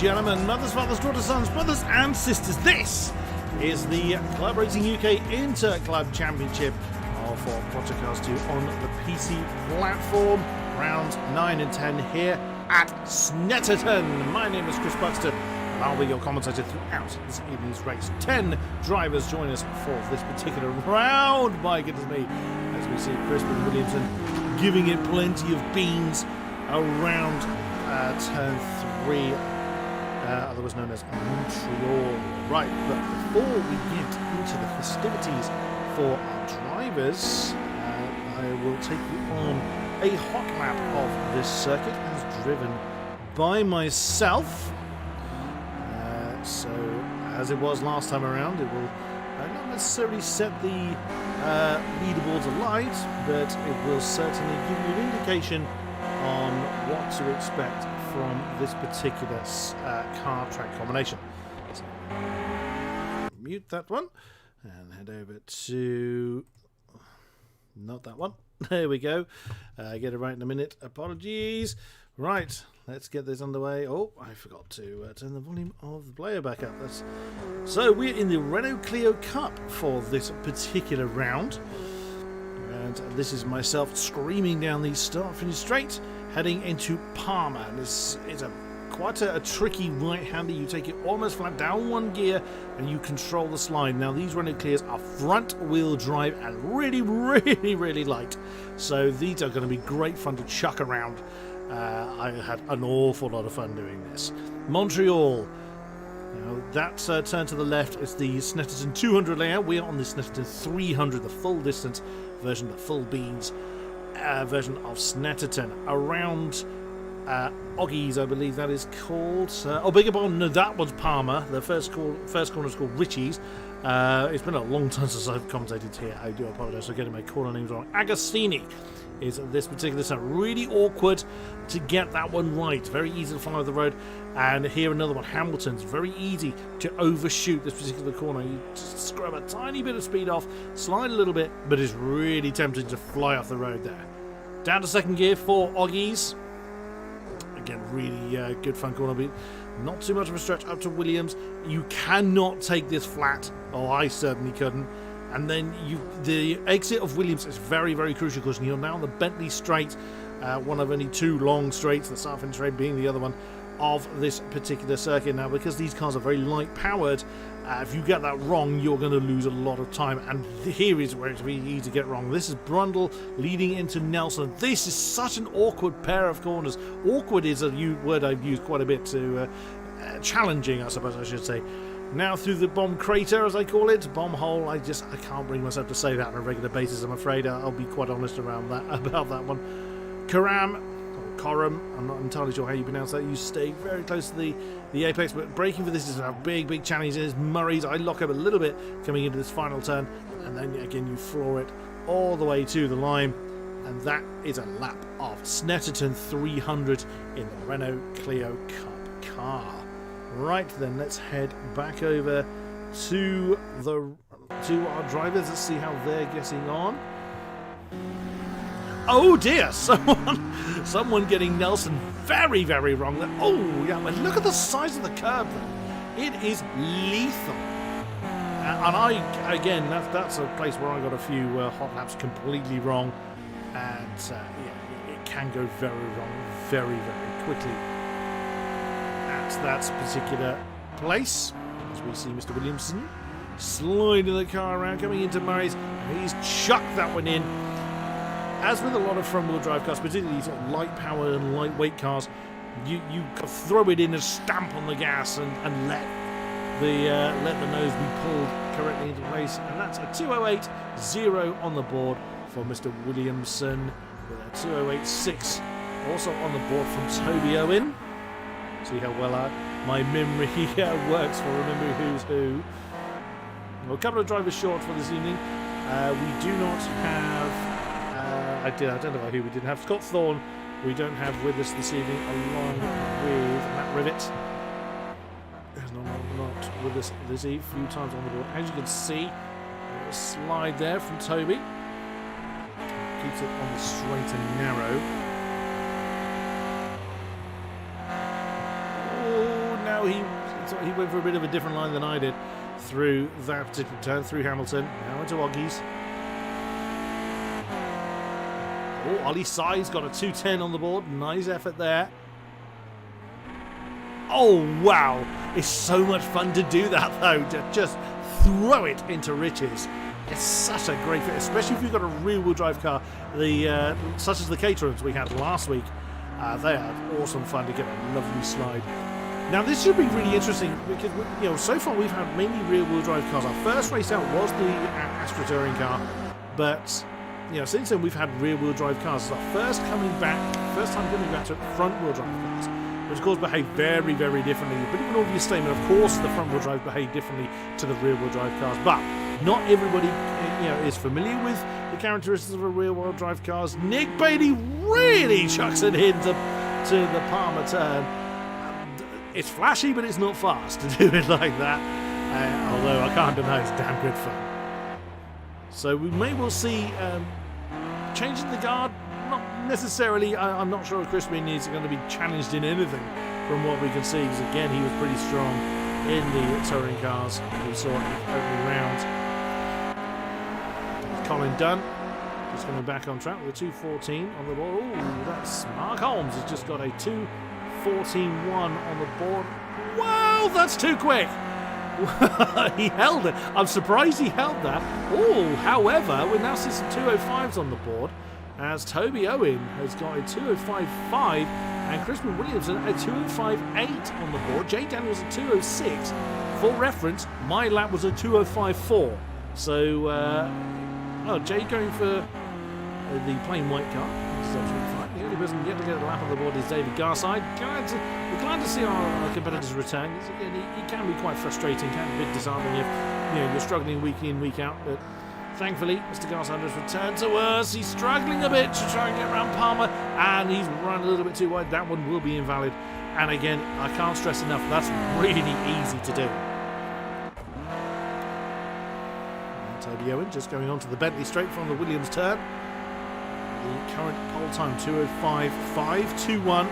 gentlemen, mothers, fathers, daughters, sons, brothers and sisters, this is the ClubRacing UK Inter-Club Championship for Project CARS 2 on the PC platform. Rounds 9 and 10 here at Snetterton. My name is Chris Buxton and I'll be your commentator throughout this evening's race. 10 drivers join us for this particular round, my goodness me, as we see Crispin Williamson giving it plenty of beans around turn 3, otherwise known as Montreal. Right, but before we get into the festivities for our drivers, I will take you on a hot lap of this circuit as driven by myself. So, as it was last time around, it will not necessarily set the leaderboards alight, but it will certainly give you an indication on what to expect from this particular car track combination. So, mute that one and head over to not that one. There we go. Get it right in a minute. Apologies. Right, let's get this underway. Oh, I forgot to turn the volume of the player back up. So we're in the Renault Clio Cup for this particular round. And this is myself screaming down the start-finish straight, heading into Parma. And this is quite a tricky right-hander. You take it almost flat down one gear and you control the slide. Now these Renault Clios are front-wheel drive and really, really, really light. So these are going to be great fun to chuck around. I had an awful lot of fun doing this. Montreal. Now that turn to the left is the Snetterton 200 layout. We are on the Snetterton 300, the full distance version, the full beans version of Snetterton. Around Oggies, I believe that is called. Beg your pardon, no, that was Parma. The first corner is called Richie's. It's been a long time since I've commentated here. I do apologise for getting my corner names wrong. Agostini is this particular time. Really awkward to get that one right. Very easy to follow the road. And here another one, Hamilton's. Very easy to overshoot this particular corner. You just scrub a tiny bit of speed off, slide a little bit, but it's really tempting to fly off the road there. Down to second gear for Oggies. Again, really good fun corner beat. Not too much of a stretch up to Williams. You cannot take this flat. Oh, I certainly couldn't. And then the exit of Williams is very, very crucial because you're now on the Bentley straight, one of only two long straights, the start-finish straight being the other one of this particular circuit. Now, because these cars are very light powered, if you get that wrong, you're going to lose a lot of time. And here is where it's really easy to get wrong. This is Brundle leading into Nelson. This is such an awkward pair of corners. Awkward is a word I've used quite a bit to challenging, I suppose I should say. Now through the bomb crater, as I call it, bomb hole. I can't bring myself to say that on a regular basis. I'm afraid I'll be quite honest about that one. Coram, I'm not entirely sure how you pronounce that. You stay very close to the apex, but braking for this is a big challenge. There's Murray's. I lock up a little bit coming into this final turn, and then again you floor it all the way to the line, and that is a lap of Snetterton 300 in the Renault Clio Cup car. Right then, let's head back over to our drivers. Let's see how they're getting on. Oh dear, someone getting Nelson very, very wrong there. Oh yeah, but look at the size of the curb there. It is lethal. And again, that's a place where I got a few hot laps completely wrong, and yeah, it can go very wrong very, very quickly. That particular place, as we see Mr. Williamson sliding the car around, coming into Murray's. He's chucked that one in. As with a lot of front-wheel drive cars, particularly sort of light-powered and lightweight cars, you throw it in and stamp on the gas and let the nose be pulled correctly into place. And that's a 208.0 on the board for Mr. Williamson, with a 208.6 also on the board from Toby Owen. See how well my memory works for remembering who's who. Well, a couple of drivers short for this evening. We do not have... I identify who we didn't have. Scott Thorne we don't have with us this evening, along with Matt Rivet. There's not with us this evening. A few times on the board. As you can see, a slide there from Toby. Keeps it on the straight and narrow. thought he went for a bit of a different line than I did through that particular turn, through Hamilton. Now into Oggies. Oh, Ollie Sai's got a 2:10 on the board. Nice effort there. Oh, wow. It's so much fun to do that, though. To just throw it into riches. It's such a great fit, especially if you've got a rear-wheel drive car, such as the Caterhams we had last week. They are awesome fun to get a lovely slide. Now, this should be really interesting because, so far we've had mainly rear-wheel drive cars. Our first race out was the Astra Touring car, but since then we've had rear-wheel drive cars. It's our first time coming back to front-wheel drive cars, which of course behave very, very differently. A bit of an obvious statement, of course the front-wheel drive behave differently to the rear-wheel drive cars, but not everybody is familiar with the characteristics of a rear-wheel drive cars. Nick Bailey really chucks it into the Palmer turn. It's flashy, but it's not fast to do it like that. Although I can't deny it's damn good fun. So we may well see changing the guard. Not necessarily. I'm not sure if Crispin is going to be challenged in anything from what we can see. Because again, he was pretty strong in the touring cars we saw in the opening round. Colin Dunn just coming back on track with a 2:14 on the board. Oh, that's Mark Holmes has just got a 2:14.1 on the board. Wow, that's too quick. He held it. I'm surprised he held that. Oh, however, we now see some 2:05s on the board as Toby Owen has got a 2:05.5 and Crispin Williamson a 2:05.8 on the board. Jay Daniels a 2:06. For reference, my lap was a 2:05.4. So, Jay going for the plain white car. This is absolutely fine. The only person yet to get a lap on the board is David Garside. We're glad to see our competitors return. It can be quite frustrating, can be a bit disarming if you're struggling week in, week out. But thankfully, Mr. Garside has returned to us. He's struggling a bit to try and get around Palmer, and he's run a little bit too wide. That one will be invalid. And again, I can't stress enough, that's really easy to do. Toby Owen just going on to the Bentley straight from the Williams turn. The current pole time 2:05.521.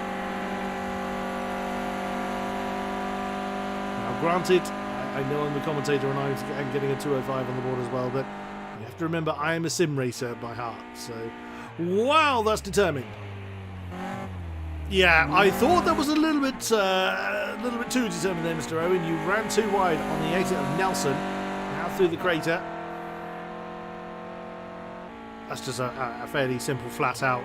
Now granted, I know I'm the commentator and I'm getting a 2:05 on the board as well, but you have to remember I am a sim racer by heart. So, wow, that's determined. Yeah, I thought that was a little bit too determined there, Mr. Owen. You ran too wide on the exit of Nelson. Now through the crater. That's just a fairly simple, flat-out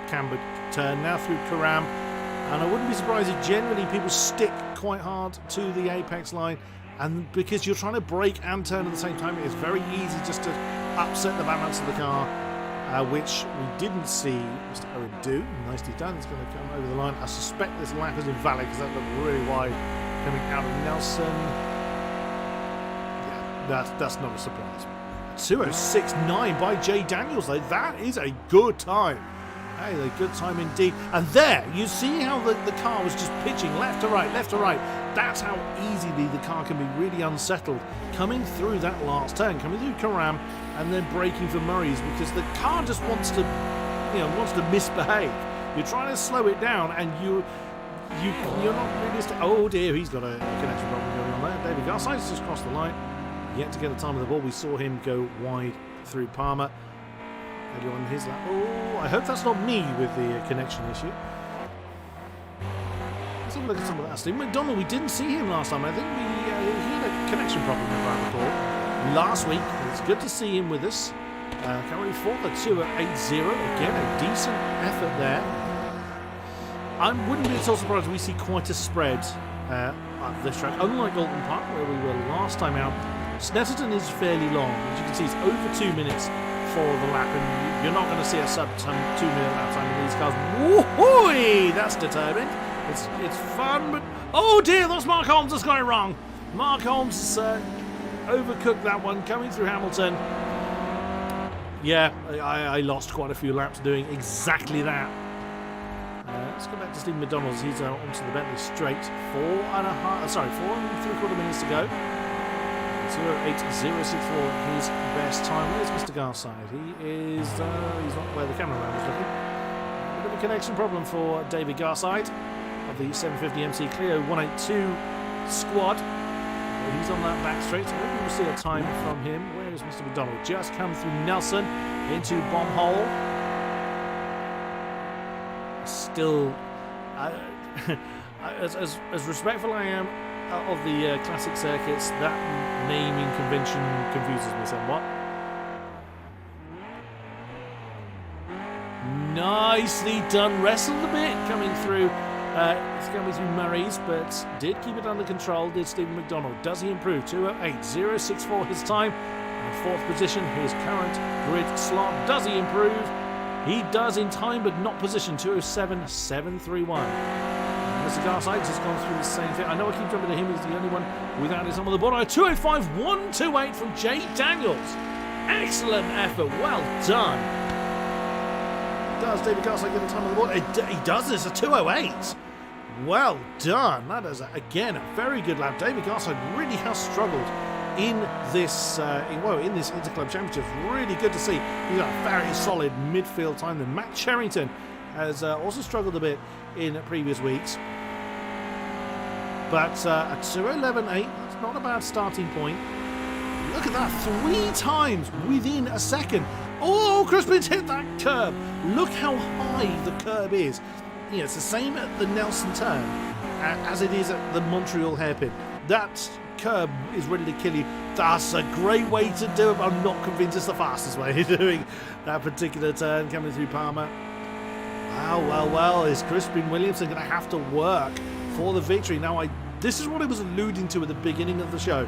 camber turn. Now through Karam. And I wouldn't be surprised if generally people stick quite hard to the apex line. And because you're trying to brake and turn at the same time, it's very easy just to upset the balance of the car, which we didn't see Mr. Owen do. Nicely done. It's going to come over the line. I suspect this lap is invalid because that looked really wide coming out of Nelson. Yeah, that's not a surprise. 2:06.9 by Jay Daniels, though. That is a good time. Hey, a good time indeed. And there, you see how the car was just pitching left to right, left to right. That's how easily the car can be really unsettled. Coming through that last turn, coming through Karam, and then braking for Murray's because the car just wants to misbehave. You're trying to slow it down, and you're not realistic. Oh dear, he's got a connection problem going on there. David Garside's just crossed the line. Yet to get the time of the ball. We saw him go wide through Palmer earlier on his lap. Oh, I hope that's not me with the connection issue. Let's have a look at some of that. Steve McDonald, we didn't see him last time. I think he had a connection problem, if I recall, last week. It's good to see him with us. Currently for the 2:80. Again, a decent effort there. I wouldn't be at all surprised if we see quite a spread at this track. Unlike Oulton Park, where we were last time out, Snetterton is fairly long. As you can see, it's over 2 minutes for the lap, and you're not going to see a sub 2-minute lap time in these cars. Woohoo! That's determined. It's fun, but oh dear, that's Mark Holmes that's got it wrong. Mark Holmes has overcooked that one coming through Hamilton. Yeah, I lost quite a few laps doing exactly that. Let's go back to Steve McDonald. He's onto the Bentley straight. 4 and 3/4 minutes to go. 0.8064, his best time. Where's Mr. Garside? He is, he's not where the cameraman was looking. A bit of a connection problem for David Garside of the 750 MC Clio 182 squad. Well, he's on that back straight, so maybe we'll see a time from him. Where is Mr. McDonald? Just come through Nelson into bomb hole. Still, as respectful I am of the classic circuits, that naming convention confuses me somewhat. Nicely done, wrestled a bit coming through. It's coming through Murray's, but did keep it under control. Did Stephen McDonald? Does he improve? 2:08.064 his time. In fourth position, his current grid slot. Does he improve? He does in time, but not position. 2:07.731. Mr. Garsides has gone through the same thing. I know I keep jumping to him. He's the only one without his on the board. 2:05.128 from Jay Daniels. Excellent effort. Well done. Does David Garside get the time on the board? He does. It's a 2:08. Well done. That is, again, a very good lap. David Garside really has struggled in this in this Interclub Championship. Really good to see. He's got a very solid midfield time. Then Matt Cherrington has also struggled a bit in previous weeks. But a 2:11.8, that's not a bad starting point. Look at that, 3 times within a second. Oh, Crispin's hit that curb. Look how high the curb is. Yeah, it's the same at the Nelson turn as it is at the Montreal hairpin. That curb is ready to kill you. That's a great way to do it, but I'm not convinced it's the fastest way of doing that particular turn coming through Palmer. Well, is Crispin Williamson going to have to work for the victory? Now, this is what I was alluding to at the beginning of the show.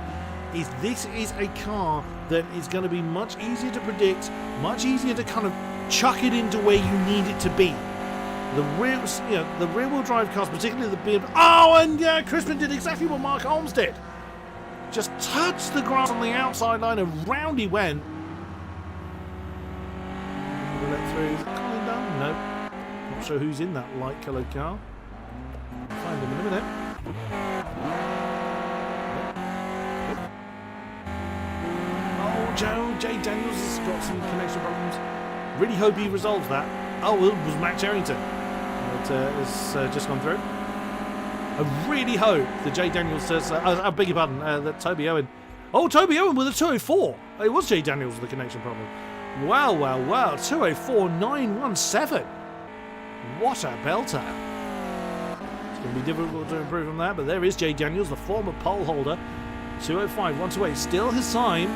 This is a car that is going to be much easier to predict, much easier to kind of chuck it into where you need it to be. The rear-wheel drive cars, particularly the BMW. Oh, and yeah, Crispin did exactly what Mark Holmes did. Just touched the grass on the outside line and round he went. Let through. Is it Colin Dunn? No. Not sure who's in that light-coloured car. I'll find him in a minute. Jay Daniels has got some connection problems. Really hope he resolves that. Oh, well, it was Matt Cherrington that has just gone through. I really hope that Jay Daniels says, I beg your pardon, that Toby Owen. Oh, Toby Owen with a 2:04. It was Jay Daniels with a connection problem. Well. 2:04.917. What a belter. It's going to be difficult to improve on that, but there is Jay Daniels, the former pole holder. 2:05.128. Still his time.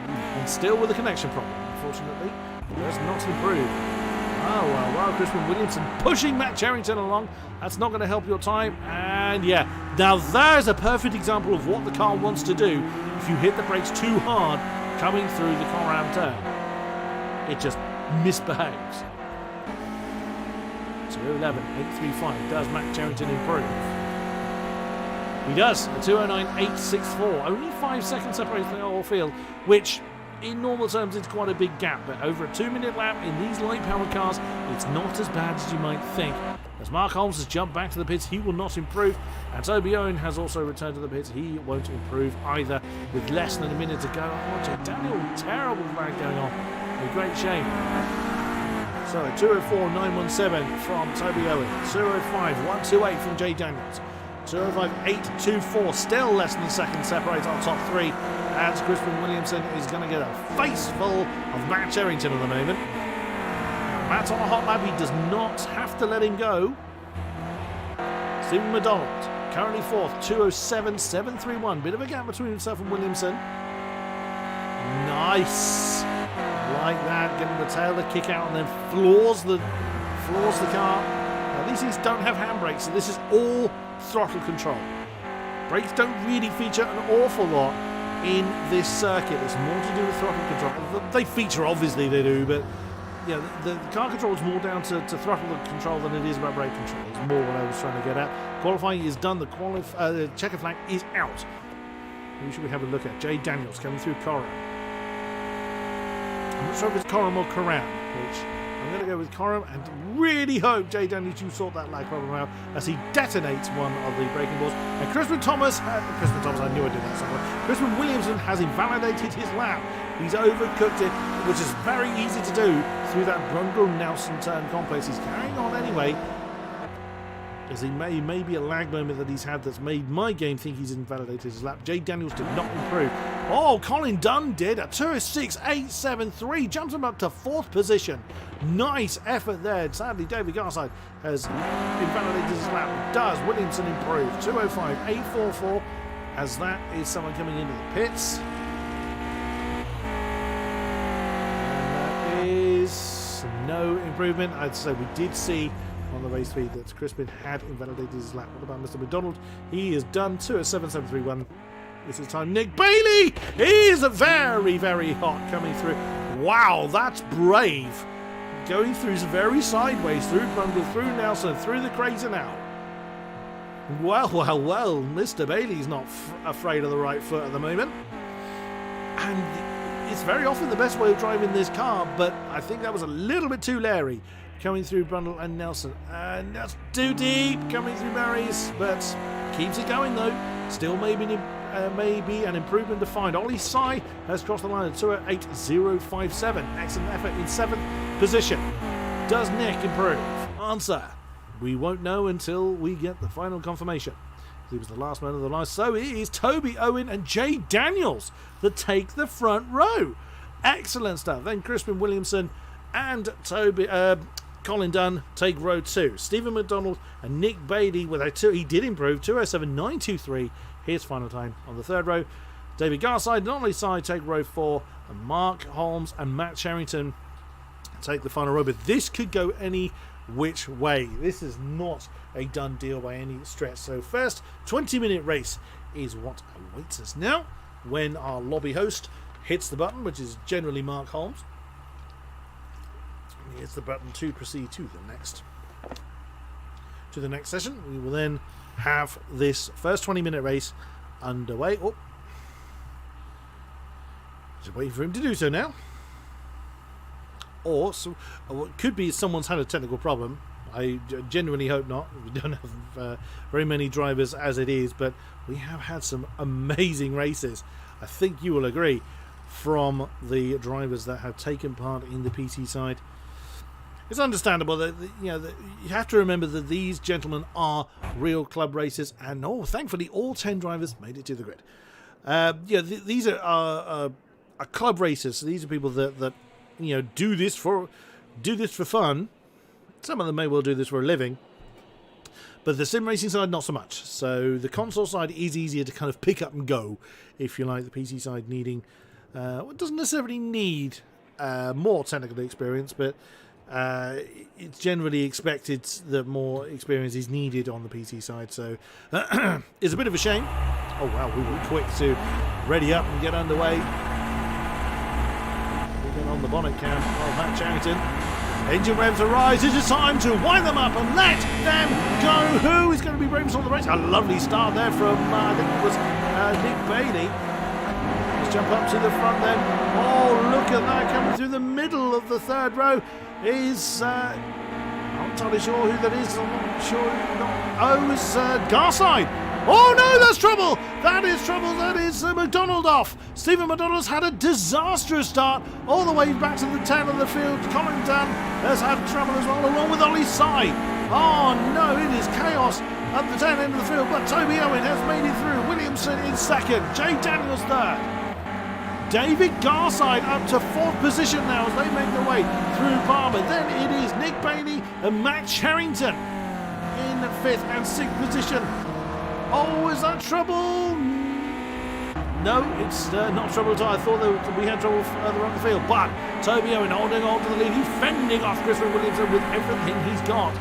And still with a connection problem, unfortunately. Does not improve. Well, Crispin Williamson pushing Matt Cherrington along. That's not going to help your time. And yeah, now there's a perfect example of what the car wants to do if you hit the brakes too hard coming through the Coram turn. It just misbehaves. 2:11.835. Does Matt Cherrington improve? He does. A 2:09.864. Only 5 seconds separates the whole field, which in normal terms it's quite a big gap, but over a 2-minute lap in these light powered cars, it's not as bad as you might think. As Mark Holmes has jumped back to the pits, he will not improve, and Toby Owen has also returned to the pits. He won't improve either with less than a minute to go. Oh, Jay Daniel, terrible drag going on. A great shame. So 2:04.917 from Toby Owen, 2:05.128 from Jay Daniels, 2:05.824, still less than a second separates our top 3, as Crispin Williamson is going to get a face full of Matt Cherrington at the moment. Matt's on a hot lap, he does not have to let him go. Stephen McDonald, currently 4th, 2:07.731, bit of a gap between himself and Williamson. Nice, like that, getting the tail to kick out and then floors the car. Now these don't have handbrakes, so this is all throttle control. Brakes don't really feature an awful lot in this circuit. It's more to do with throttle control. They feature, obviously they do, but yeah, the car control is more down to throttle control than it is about brake control. It's more what I was trying to get at. Qualifying is done. The checker flag is out. Who should we have a look at? Jay Daniels coming through Coram. I'm not sure if it's Coram or Coram, which I'm going to go with Coram and really hope Jay Daniels you sort that lag problem out as he detonates one of the braking balls. And Crispin Thomas, I knew I did that somewhere. Crispin Williamson has invalidated his lap. He's overcooked it, which is very easy to do through that Brundle Nelson turn complex. He's carrying on anyway. as he may be a lag moment that he's had that's made my game think he's invalidated his lap. Jay Daniels did not improve. Oh, Colin Dunn did. A 2:06.873, jumps him up to 4th position. Nice effort there. Sadly, David Garside has invalidated his lap. Does Williamson improve? 2:05.844, as that is someone coming into the pits. And that is no improvement. I'd say we did see on the race feed that Crispin had invalidated his lap. What about Mr. McDonald? He is done. 2:07.731. This is time. Nick Bailey is very, very hot coming through. Wow, that's brave. Going through very sideways, through Brundle, through Nelson, through the crater now. Well, Mr. Bailey's not afraid of the right foot at the moment. And it's very often the best way of driving this car, but I think that was a little bit too leery. Coming through Brundle and Nelson. And that's too deep coming through Barry's, but keeps it going though. Still maybe an improvement to find. Ollie Sai has crossed the line at 2:08.057. Excellent effort in 7th position. Does Nick improve? Answer: we won't know until we get the final confirmation. He was the last man of the line. So it is Toby Owen and Jay Daniels that take the front row. Excellent stuff. Then Crispin Williamson and Colin Dunn take row 2. Stephen McDonald and Nick Bailey with a 2. He did improve. 2:07.923. His final time on the 3rd row. David Garside and Ollie Side take row 4. And Mark Holmes and Matt Sherrington take the final row. But this could go any which way. This is not a done deal by any stretch. So first 20-minute race is what awaits us now when our lobby host hits the button, which is generally Mark Holmes. He hits the button to proceed to the next session. We will then have this first 20-minute race underway. Oh, just waiting for him to do so now. Or it could be someone's had a technical problem. I genuinely hope not. We don't have very many drivers as it is, but we have had some amazing races. I think you will agree, from the drivers that have taken part in the PC side. It's understandable that you have to remember that these gentlemen are real club racers, and thankfully all 10 drivers made it to the grid. These are club racers. So these are people that do this for fun. Some of them may well do this for a living, but the sim racing side not so much. So the console side is easier to kind of pick up and go, if you like. The PC side needing it doesn't necessarily need more technical experience, but it's generally expected that more experience is needed on the PC side, so it's a bit of a shame. Oh wow, we were quick to ready up and get underway. We're on the bonnet cam. Oh, Matt Charrington. Engine revs arise. It is time to wind them up and let them go. Who is going to be bravest on the race? A lovely start there from I think it was Nick Bailey. Let's jump up to the front then. Oh, look at that, coming through the middle of the 3rd row. Is I'm not entirely sure who that is. I'm not sure. It's Garside. Oh no, that's trouble. That is trouble. That is McDonald off. Stephen McDonald's had a disastrous start all the way back to the tail of the field. Colin Dunn has had trouble as well, along with Ollie Sai. Oh no, it is chaos at the tail end of the field. But Toby Owen has made it through. Williamson in 2nd. Jay Daniels 3rd. David Garside up to 4th position now as they make their way through Palmer. Then it is Nick Bailey and Matt Sherrington in 5th and 6th position. Oh, is that trouble? No, it's not trouble at all. I thought that we had trouble further up the field. But Toby Owen holding on to the lead. He's fending off Crispin Williamson with everything he's got.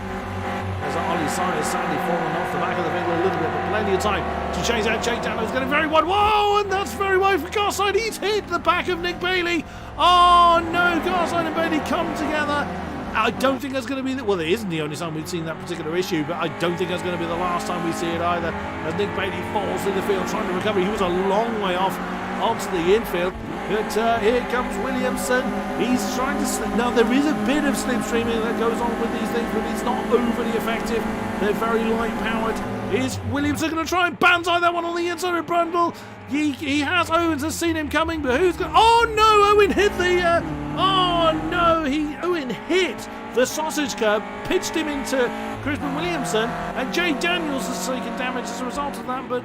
As Ollie Sai has sadly fallen off the back of the field a little bit, but plenty of time to chase out Jake Daniels. Getting very wide. Whoa, and that's very wide for Garside. He's hit the back of Nick Bailey. Oh no, Garside and Bailey come together. I don't think that's going to be well, it isn't the only time we've seen that particular issue, but I don't think that's going to be the last time we see it either. As Nick Bailey falls through the field trying to recover. He was a long way off onto the infield. But here comes Williamson. He's trying to now there is a bit of slipstreaming that goes on with these things, but it's not overly effective. They're very light powered. Is Williamson going to try and banzai that one on the inside of Brundle? He has. Owens has seen him coming, but who's going? Oh no! Owen hit the. Oh no! Owen hit The sausage curb pitched him into Crispin Williamson, and Jay Daniels has taken damage as a result of that, but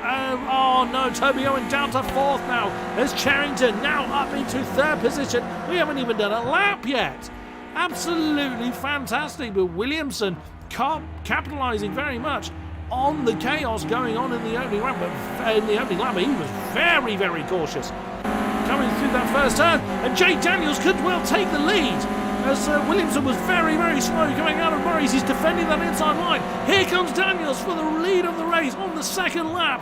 oh no, Toby Owen down to 4th now. There's Charrington now up into 3rd position. We haven't even done a lap yet. Absolutely fantastic, but Williamson capitalising very much on the chaos going on in the opening lap, but in the opening lap he was very, very cautious. Coming through that first turn, and Jay Daniels could well take the lead, as Williamson was very, very slow coming out of Murray's. He's defending that inside line. Here comes Daniels for the lead of the race on the 2nd lap.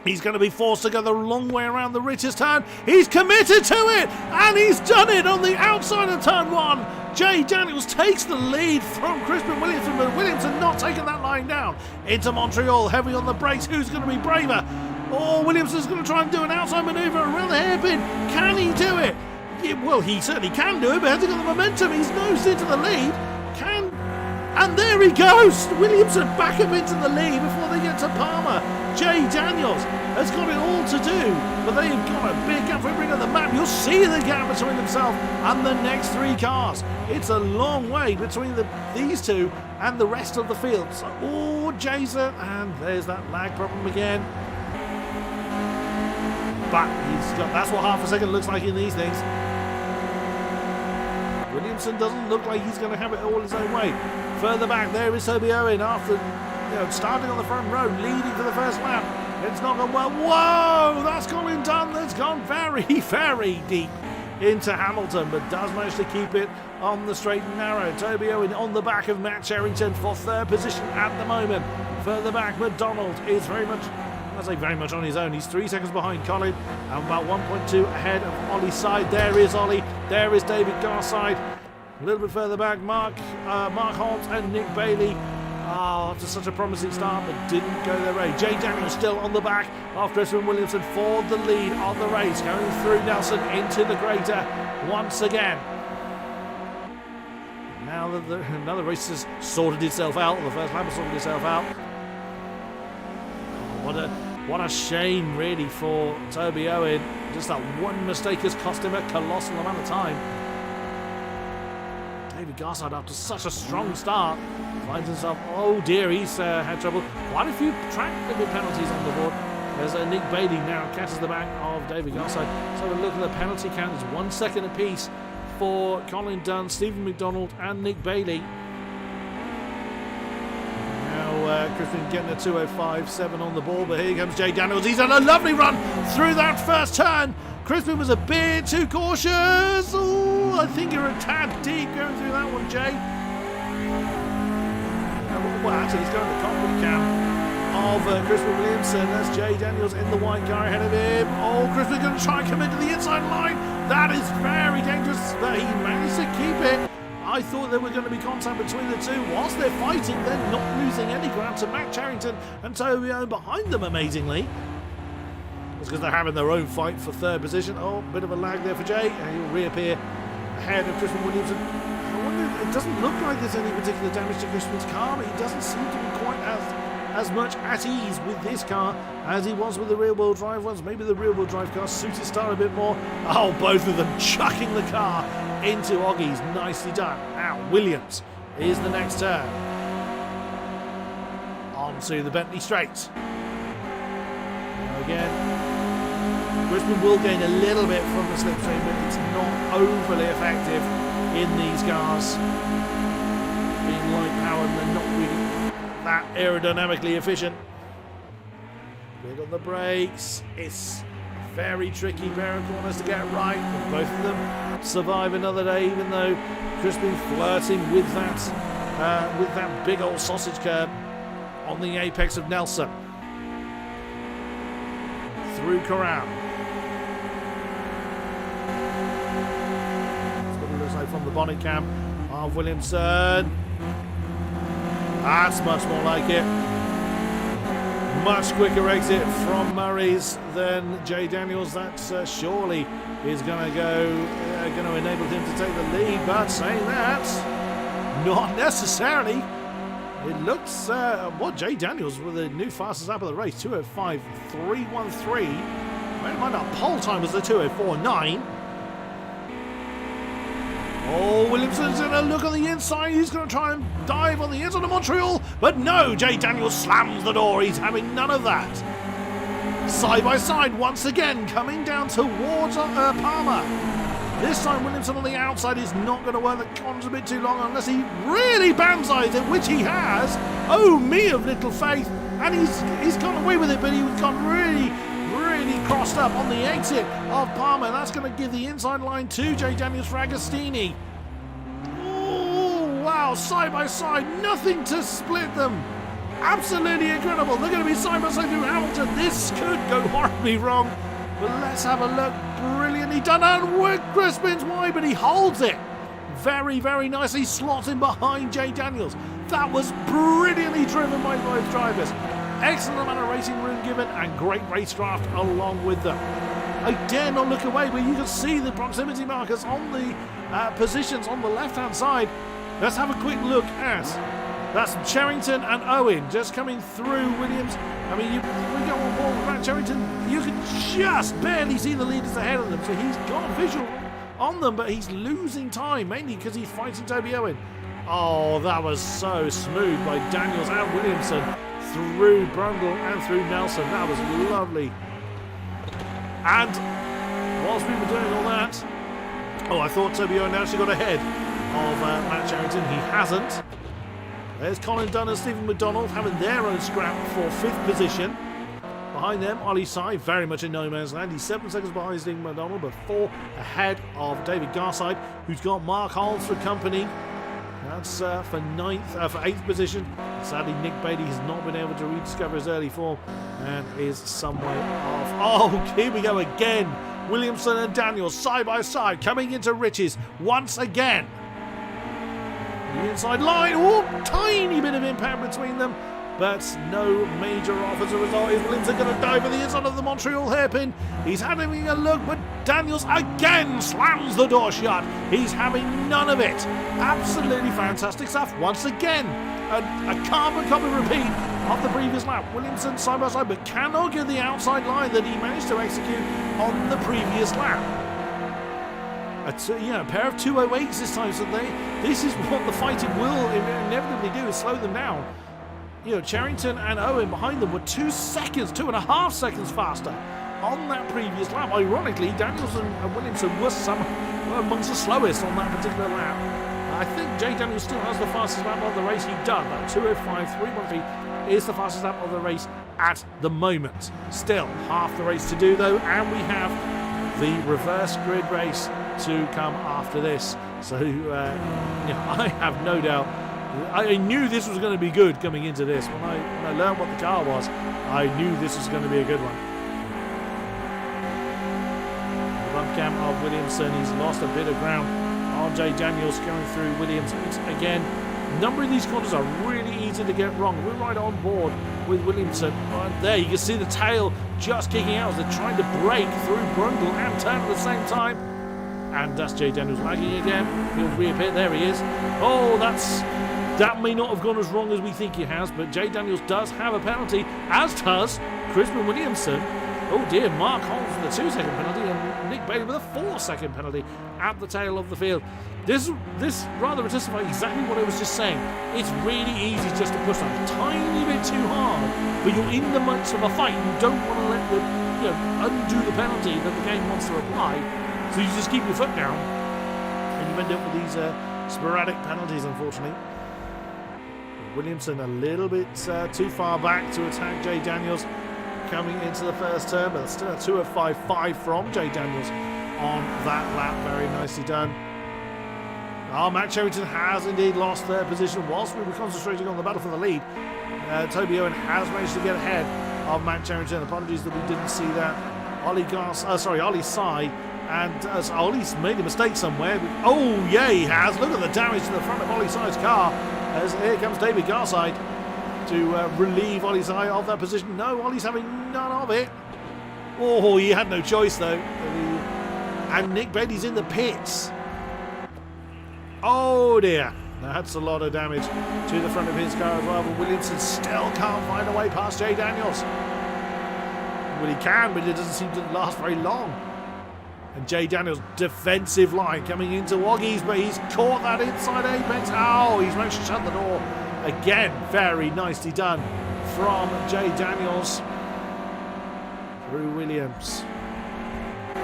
He's going to be forced to go the long way around the richest turn. He's committed to it, and he's done it on the outside of turn 1. Jay Daniels takes the lead from Crispin Williamson, but Williamson not taking that line down. Into Montreal, heavy on the brakes. Who's going to be braver? Oh, Williamson's going to try and do an outside manoeuvre around the hairpin. Can he do it? Well, he certainly can do it, but has he got the momentum? He's nosed into the lead. And there he goes! Williamson back up into the lead before they get to Palmer. Jay Daniels has got it all to do, but they've got a big gap. If we bring up the map, you'll see the gap between themselves and the next 3 cars. It's a long way between these two and the rest of the field. So, oh, Jason, and there's that lag problem again. But that's what half a second looks like in these things. Williamson doesn't look like he's going to have it all his own way. Further back, there is Toby Owen after starting on the front row, leading for the first lap. It's not gone well. Whoa! That's Colin Dunn. That's gone very, very deep into Hamilton, but does manage to keep it on the straight and narrow. Toby Owen on the back of Matt Charrington for 3rd position at the moment. Further back, McDonald is very much on his own. He's 3 seconds behind Colin and about 1.2 ahead of Ollie's side. There is Ollie. There is David Garside. A little bit further back, Mark Holmes and Nick Bailey. After such a promising start, but didn't go their way. Jay Daniels still on the back of Crispin Williamson for the lead on the race, going through Nelson into the crater once again. Now that another race has sorted itself out, the first lap has sorted itself out. What a shame, really, for Toby Owen. Just that one mistake has cost him a colossal amount of time. David Garside, after such a strong start, finds himself, oh dear, he's had trouble. Quite a few track limit penalties on the board. There's Nick Bailey now catches the back of David Garside. So we look at the penalty count. It's 1 second apiece for Colin Dunn, Stephen McDonald and Nick Bailey. Now Crispin getting a 2:05.7 on the ball, but here comes Jay Daniels. He's had a lovely run through that first turn. Crispin was a bit too cautious. Oh, I think you're a tad deep going through that one, Jay. Well, actually, he's going to cockpit cam of Crispin Williamson. That's Jay Daniels in the white car ahead of him. Oh, Crispin's going to try and come into the inside line. That is very dangerous, but he managed to keep it. I thought there were going to be contact between the two. Whilst they're fighting, they're not losing any ground to Matt Charrington and Toby Owen behind them, amazingly. It's because they're having their own fight for 3rd position. Oh, bit of a lag there for Jay, and he'll reappear ahead of Crispin Williamson. I wonder, it doesn't look like there's any particular damage to Crispin's car, but he doesn't seem to be quite as much at ease with this car as he was with the rear-wheel drive ones. Maybe the rear-wheel drive car suits his style a bit more. Oh, both of them chucking the car into Oggies. Nicely done. Now, Williams is the next turn. Onto the Bentley Straight. Now again, Crispin will gain a little bit from the slipstream, but it's not overly effective in these cars. Being light-powered, they're not really that aerodynamically efficient. Big on the brakes. It's a very tricky pair of corners to get right. But both of them survive another day, even though Crispin flirting with that big old sausage curb on the apex of Nelson. Through Corral. That's what it looks like from the bonnet cam of Williamson. That's much more like it. Much quicker exit from Murray's than Jay Daniels. That surely is going to enable him to take the lead. But saying that, not necessarily. It looks Jay Daniels with the new fastest lap of the race, 2:05.313. Bear in mind our pole time was the 2:04.9. Oh, Williamson's going to look on the inside. He's going to try and dive on the inside of Montreal. But no, Jay Daniels slams the door. He's having none of that. Side by side once again, coming down towards Palmer. This time Williamson on the outside is not going to work the cons a bit too long unless he really banzais it, which he has. Oh, me of little faith. And he's gone away with it, but he's gone really crossed up on the exit of Palmer. That's going to give the inside line to Jay Daniels for Agostini. Oh, wow, side by side, nothing to split them. Absolutely incredible. They're going to be side by side through Hamilton. This could go horribly wrong, but let's have a look. Brilliantly done, and Chris spins wide, but he holds it. Very, very nicely slots in behind Jay Daniels. That was brilliantly driven by both drivers. Excellent amount of racing room given and great racecraft along with them. I dare not look away, but you can see the proximity markers on the positions on the left-hand side. Let's have a quick look at that's Cherrington and Owen just coming through Williams. I mean, we go on board with Matt Cherrington, you can just barely see the leaders ahead of them, so he's got a visual on them, but he's losing time, mainly because he's fighting Toby Owen. Oh, that was so smooth by Daniels and Williamson. Through Brundle and through Nelson. That was lovely. And whilst we were doing all that, I thought Toby Owen actually got ahead of Matt Cherrington. He hasn't. There's Colin Dunn and Stephen McDonald having their own scrap for 5th position. Behind them, Ollie Sy, very much in no man's land. He's 7 seconds behind Stephen McDonald, but 4 ahead of David Garside, who's got Mark Holmes for company. That's for 8th position. Sadly, Nick Bailey has not been able to rediscover his early form and is some way off. Oh, here we go again. Williamson and Daniels side by side coming into riches once again. The inside line, tiny bit of impact between them, but no major off as a result. Is Williamson going to dive for the inside of the Montreal hairpin? He's having a look, but Daniels again slams the door shut. He's having none of it. Absolutely fantastic stuff. Once again, a carbon copy repeat of the previous lap. Williamson side by side, but cannot get the outside line that he managed to execute on the previous lap. A pair of 208s this time, so this is what the fighting will inevitably do, is slow them down. Cherrington and Owen behind them were 2.5 seconds faster on that previous lap. Ironically, Daniels and Williamson were amongst the slowest on that particular lap. I think Jay Daniels still has the fastest lap of the race. He does. That 2:05.313 is the fastest lap of the race at the moment. Still half the race to do though, and we have the reverse grid race to come after this. So I have no doubt. I knew this was going to be good coming into this. When I learned what the car was, I knew this was going to be a good one. The bump cam of Williamson, he's lost a bit of ground on Jay Daniels going through Williams. Again, a number of these corners are really easy to get wrong. We're right on board with Williamson. There you can see the tail just kicking out as they're trying to break through Brundle and turn at the same time. And that's Jay Daniels lagging again. He'll reappear. There he is. Oh, that may not have gone as wrong as we think it has, but Jay Daniels does have a penalty, as does Crispin Williamson. Oh dear, Mark Holmes with a 2-second penalty and Nick Bailey with a 4-second penalty at the tail of the field. This rather testifies exactly what I was just saying. It's really easy just to push that a tiny bit too hard, but you're in the midst of a fight. You don't want to let undo the penalty that the game wants to apply. So you just keep your foot down, and you end up with these sporadic penalties, unfortunately. Williamson a little bit too far back to attack Jay Daniels coming into the first turn, but still a 2:05.5 from Jay Daniels on that lap. Very nicely done. Matt Cherrington has indeed lost their position whilst we were concentrating on the battle for the lead. Toby Owen has managed to get ahead of Matt Cherrington. Apologies that we didn't see that. Ollie Sy. And Ollie's made a mistake somewhere. Oh, yeah, he has. Look at the damage to the front of Ollie Sy's car. As here comes David Garside to relieve Ollie Sy of that position. No, Ollie's having none of it. Oh, he had no choice, though. And Nick Bailey's in the pits. Oh, dear. That's a lot of damage to the front of his car as well. But Williamson still can't find a way past Jay Daniels. Well, he can, but it doesn't seem to last very long. And Jay Daniels, defensive line coming into Woggies, but he's caught that inside apex. Oh, he's managed to shut the door. Again, very nicely done from Jay Daniels through Williams. The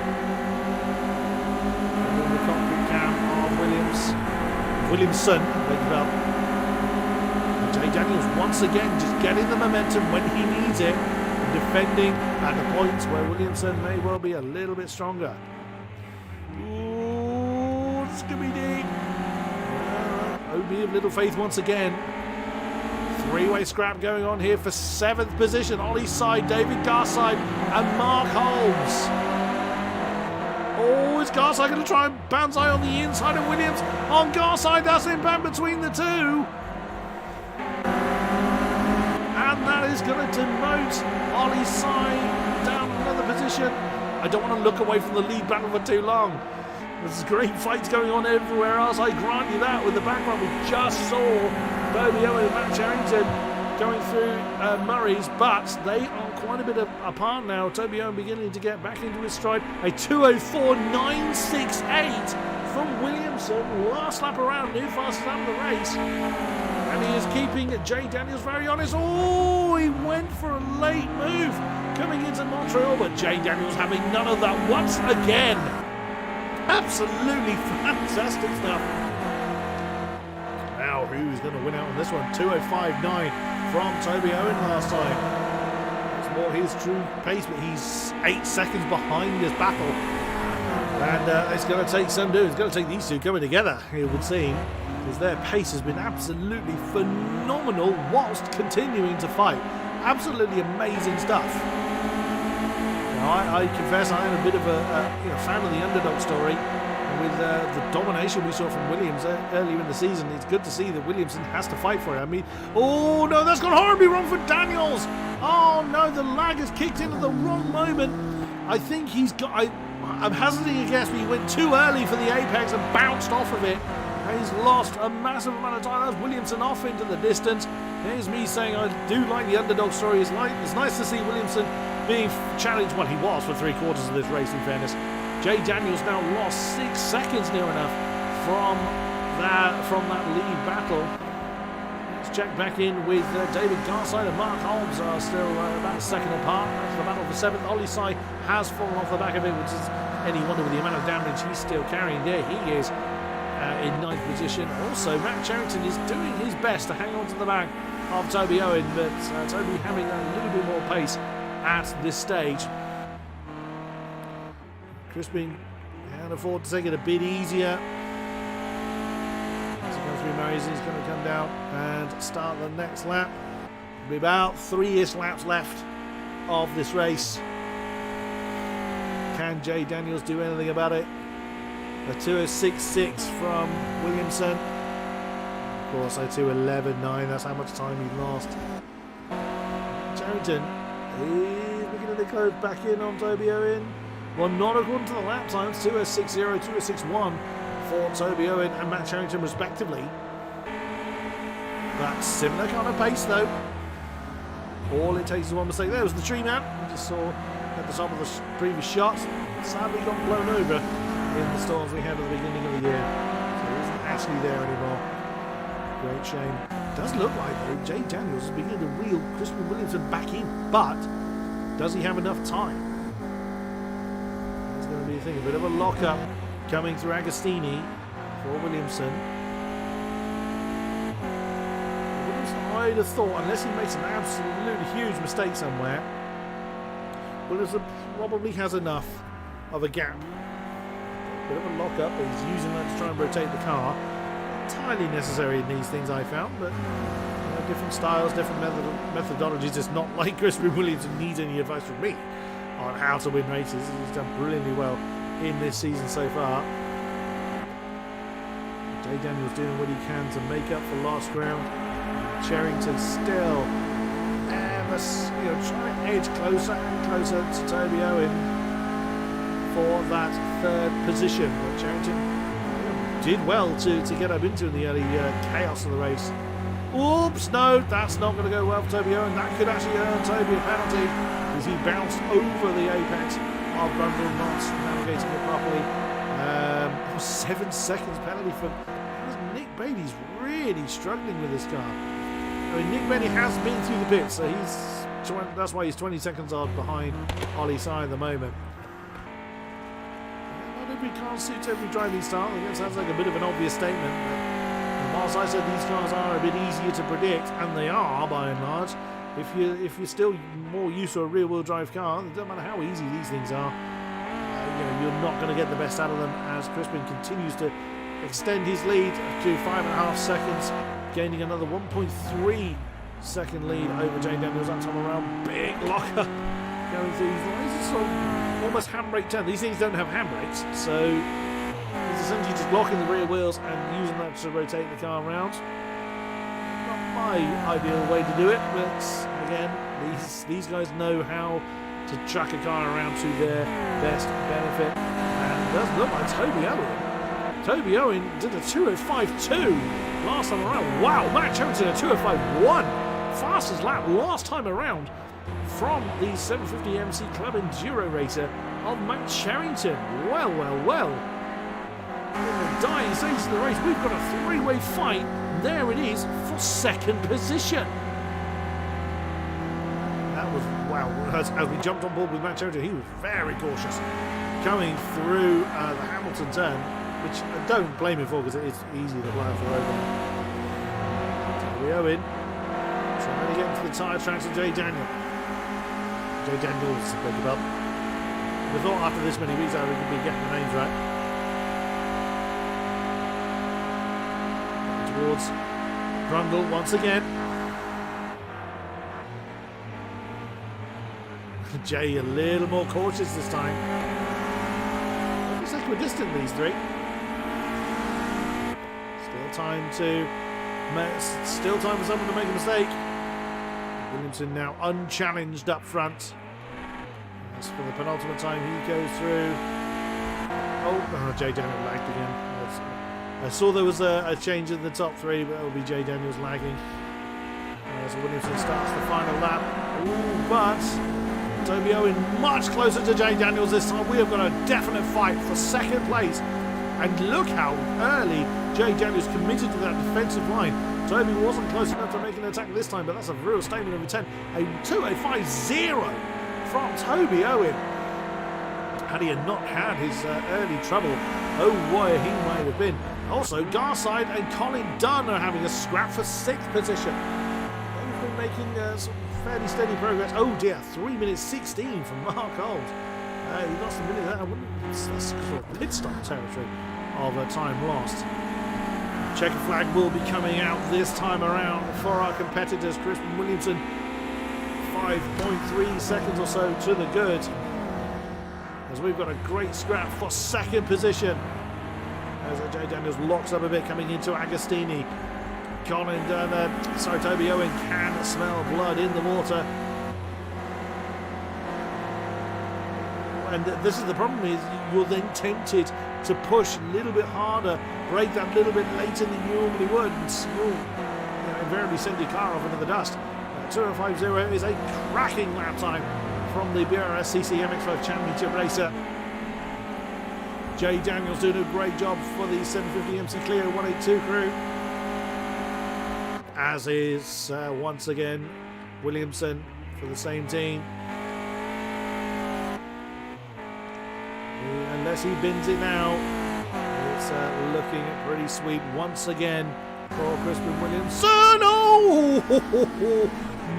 concrete cam of Williamson, and Jay Daniels once again just getting the momentum when he needs it, and defending at the points where Williamson may well be a little bit stronger. Ooh, Scooby-Dee. OB of Little Faith once again. Three-way scrap going on here for 7th position. Ollie's side, David Garside and Mark Holmes. Oh, is Garside going to try and banzai on the inside of Williams? On Garside, that's impact between the two. And that is going to demote Ollie's side down another position. I don't want to look away from the lead battle for too long. There's great fights going on everywhere else, I grant you that. With the background, we just saw Bobby Owen and Matt Charrington going through Murray's, but they are quite a bit apart now. Toby Owen beginning to get back into his stride. A 2:04.968 from Williamson. Last lap around, new fastest lap of the race. And he is keeping Jay Daniels very honest. Oh, he went for a late move coming into Montreal, but Jay Daniels having none of that once again. Absolutely fantastic stuff. Now, who's going to win out on this one? 2:05.9 from Toby Owen last time. It's more his true pace, but he's 8 seconds behind this battle. And it's going to take some doing. It's going to take these two coming together, it would seem, because their pace has been absolutely phenomenal whilst continuing to fight. Absolutely amazing stuff. Now, I confess I am a bit of a fan of the underdog story. With the domination we saw from Williams earlier in the season, it's good to see that Williamson has to fight for it. I mean, oh no, that's gone horribly wrong for Daniels. Oh no, the lag has kicked in at the wrong moment. I think he's got. I'm hazarding a guess, but he went too early for the apex and bounced off of it. And he's lost a massive amount of time. That's Williamson off into the distance. Here's me saying I do like the underdog story. It's nice to see Williamson being challenged. Well, he was for 3/4 of this race, in fairness. Jay Daniels now lost 6 seconds near enough from that lead battle. Let's check back in with David Garside and Mark Holmes are still about a second apart. That's the battle for 7th. Ollie Sai has fallen off the back of it, which is any wonder with the amount of damage he's still carrying. There he is in 9th position. Also, Matt Charrington is doing his best to hang on to the back of Toby Owen, but Toby having a little bit more pace at this stage. Crispin can afford to take it a bit easier. As he comes through Murray's, he's going to come down and start the next lap. There'll be about 3-ish laps left of this race. Can Jay Daniels do anything about it? A 2:06.6 from Williamson. Of course, a 2:11.9. That's how much time he lost. Charrington is beginning to close back in on Toby Owen. Well, not according to the lap times. 2:06.0, 2:06.1 for Toby Owen and Matt Charrington, respectively. That's similar kind of pace, though. All it takes is one mistake. There was the tree man. We just saw at the top of the previous shot. Sadly, got blown over in the storms we had at the beginning of the year. So he isn't actually there anymore. Great shame. It does look like, though, Jay Daniels is beginning to reel Crispin Williamson back in. But does he have enough time? Going to be a thing. A bit of a lock-up coming through Agostini for Williamson. I'd have thought, unless he makes an absolutely huge mistake somewhere, Williamson probably has enough of a gap. A bit of a lock-up, but he's using that to try and rotate the car. Not entirely necessary in these things, I found, but different styles, different methodologies. It's not like Crispin Williamson needs any advice from me on how to win races. He's done brilliantly well in this season so far. Jay Daniels doing what he can to make up for lost ground. Charrington still trying to edge closer and closer to Toby Owen for that 3rd position. But Charrington did well to get up into the early chaos of the race. Oops, no, that's not going to go well for Toby Owen. That could actually earn Toby a penalty, as he bounced over the apex of Brundle not navigating it properly. That was 7 seconds penalty for Nick Bailey's really struggling with this car. I mean, Nick Bailey has been through the pits, so that's why he's 20 seconds odd behind Ollie Sy at the moment. Not every car suits every driving style. I guess sounds like a bit of an obvious statement, but whilst I said these cars are a bit easier to predict, and they are by and large, if you're still more used to a rear-wheel drive car, it doesn't matter how easy these things are. You're not going to get the best out of them as Crispin continues to extend his lead to 5.5 seconds, gaining another 1.3 second lead over Jay Daniels that time around. Big lockup going through these lines. Sort of almost handbrake turn. These things don't have handbrakes, so he's essentially just blocking the rear wheels and using that to rotate the car around. Not my ideal way to do it, but again, these guys know how to track a car around to their best benefit. And it does look like Toby Owen did a 2:05.2 last time around. Wow, Matt Charrington a 2:05.1. Fastest lap last time around from the 750 MC Club Enduro Racer of Matt Charrington. Well. In the dying stages of the race, we've got a three-way fight. There it is for second position. That was, wow, as we jumped on board with Matt Charrington, he was very cautious coming through the Hamilton turn, which I don't blame him for because it is easy to fly off the road. Toby Owen trying to get into the tyre tracks of Jay Daniels. Jay Daniels, beg your pardon. We thought after this many weeks I would be getting the names right. Towards Brundle once again. Jay a little more cautious this time. Looks like we're distant, these three. Still time for someone to make a mistake. Williamson now unchallenged up front. As for the penultimate time he goes through. Oh, Jay Daniels lagged again. I saw there was a change in the top three, but that will be Jay Daniels lagging. As Williamson starts the final lap. Ooh, but Toby Owen much closer to Jay Daniels this time. We have got a definite fight for second place. And look how early Jay Daniels committed to that defensive line. Toby wasn't close enough to make an attack this time, but that's a real statement of intent. A 2:05.0 from Toby Owen. Had he not had his early trouble, oh boy, he might have been. Also, Garside and Colin Dunn are having a scrap for 6th position. They've been making some fairly steady progress. Oh dear, 3 minutes 16 from Mark Holt. He lost a minute there. That's sort of pit stop territory of time lost. Checker flag will be coming out this time around for our competitors. Crispin Williamson, 5.3 seconds or so to the good. As we've got a great scrap for second position. As Jay Daniels locks up a bit coming into Agostini. Toby Owen can smell blood in the water. And this is the problem, is you're then tempted to push a little bit harder, brake that little bit later than you normally would, and you'll invariably send your car off into the dust. 2:05.0 is a cracking lap time from the BRS CC MX5 Championship racer. Jay Daniels doing a great job for the 750 MC Clio 182 crew. As is once again Williamson for the same team. Unless he bins it now, it's looking pretty sweet once again for Crispin Williamson. Oh!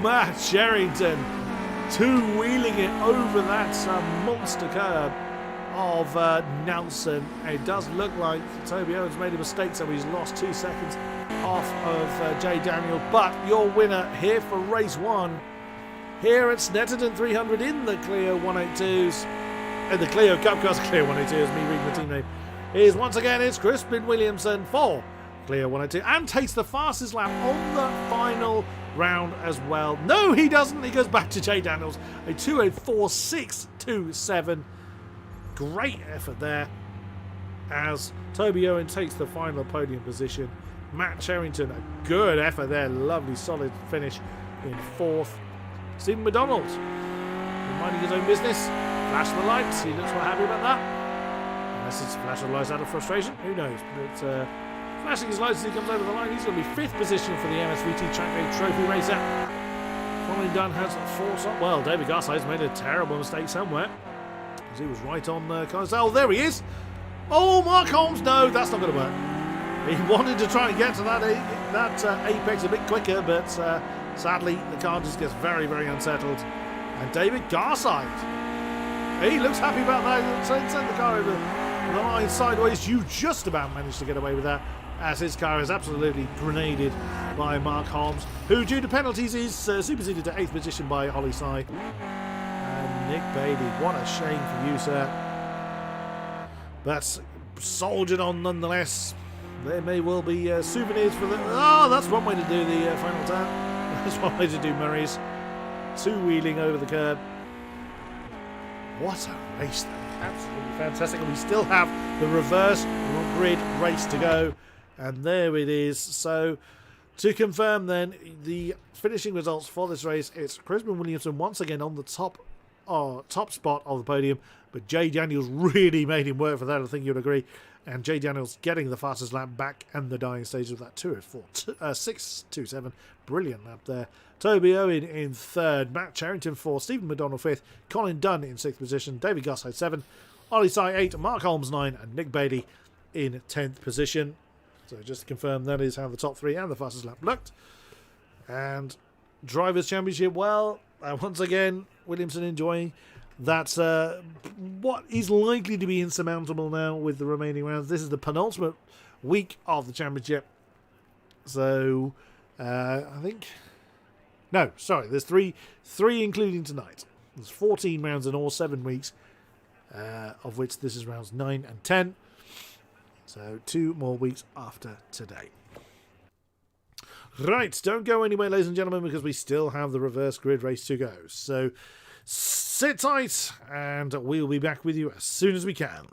Matt Charrington two-wheeling it over that monster curb of Nelson. It does look like Toby Owens made a mistake, so he's lost 2 seconds off of Jay Daniel. But your winner here for race 1, here at Snetterton 300 in the Clio 182s, and the Clio Cup Cars, Clio 182 is me reading the team name, is once again it's Crispin Williamson for Clio 182, and takes the fastest lap on the final round as well. No, he doesn't. He goes back to Jay Daniels, a 2:04.627. Great effort there as Toby Owen takes the final podium position. Matt Charrington, a good effort there. Lovely solid finish in 4th. Stephen McDonald, minding his own business, Flash the lights. He looks quite happy about that. Unless it's flash the lights out of frustration. Who knows? But flashing his lights as he comes over the line. He's going to be 5th position for the MSVT Track Day Trophy racer. Colin Dunn has 4 stops. Well, David Garside's made a terrible mistake somewhere. Because he was right on Carlos. Oh, there he is. Oh, Mark Holmes. No, that's not going to work. He wanted to try and get to that apex a bit quicker, but sadly the car just gets very, very unsettled. And David Garside, he looks happy about that. Send the car over the line sideways. You just about managed to get away with that, as his car is absolutely grenaded by Mark Holmes, who, due to penalties, is superseded to 8th position by Ollie Sy. And Nick Bailey, what a shame for you, sir. But soldiered on nonetheless. There may well be souvenirs for them. Oh, that's one way to do the final turn. That's one way to do Murray's. 2-wheeling over the curb. What a race, though. Absolutely fantastic. And we still have the reverse grid race to go. And there it is. So, to confirm then, the finishing results for this race, it's Crispin Williamson once again on the top spot of the podium. But Jay Daniels really made him work for that, I think you'd agree. And Jay Daniels getting the fastest lap back and the dying stage of that 6.27. Brilliant lap there. Toby Owen in 3rd. Matt Charrington 4th. Stephen McDonald 5th. Colin Dunn in 6th position. David Garside 7th. Ollie Sy 8th. Mark Holmes 9th. And Nick Bailey in 10th position. So just to confirm, that is how the top 3 and the fastest lap looked. And Drivers' Championship, well, once again, Williamson enjoying. That's what is likely to be insurmountable now with the remaining rounds. This is the penultimate week of the championship. So, I think... No, sorry, there's three including tonight. There's 14 rounds in all, 7 weeks, of which this is rounds 9 and 10. So, 2 more weeks after today. Right, don't go anywhere, ladies and gentlemen, because we still have the reverse grid race to go. So... sit tight, and we'll be back with you as soon as we can.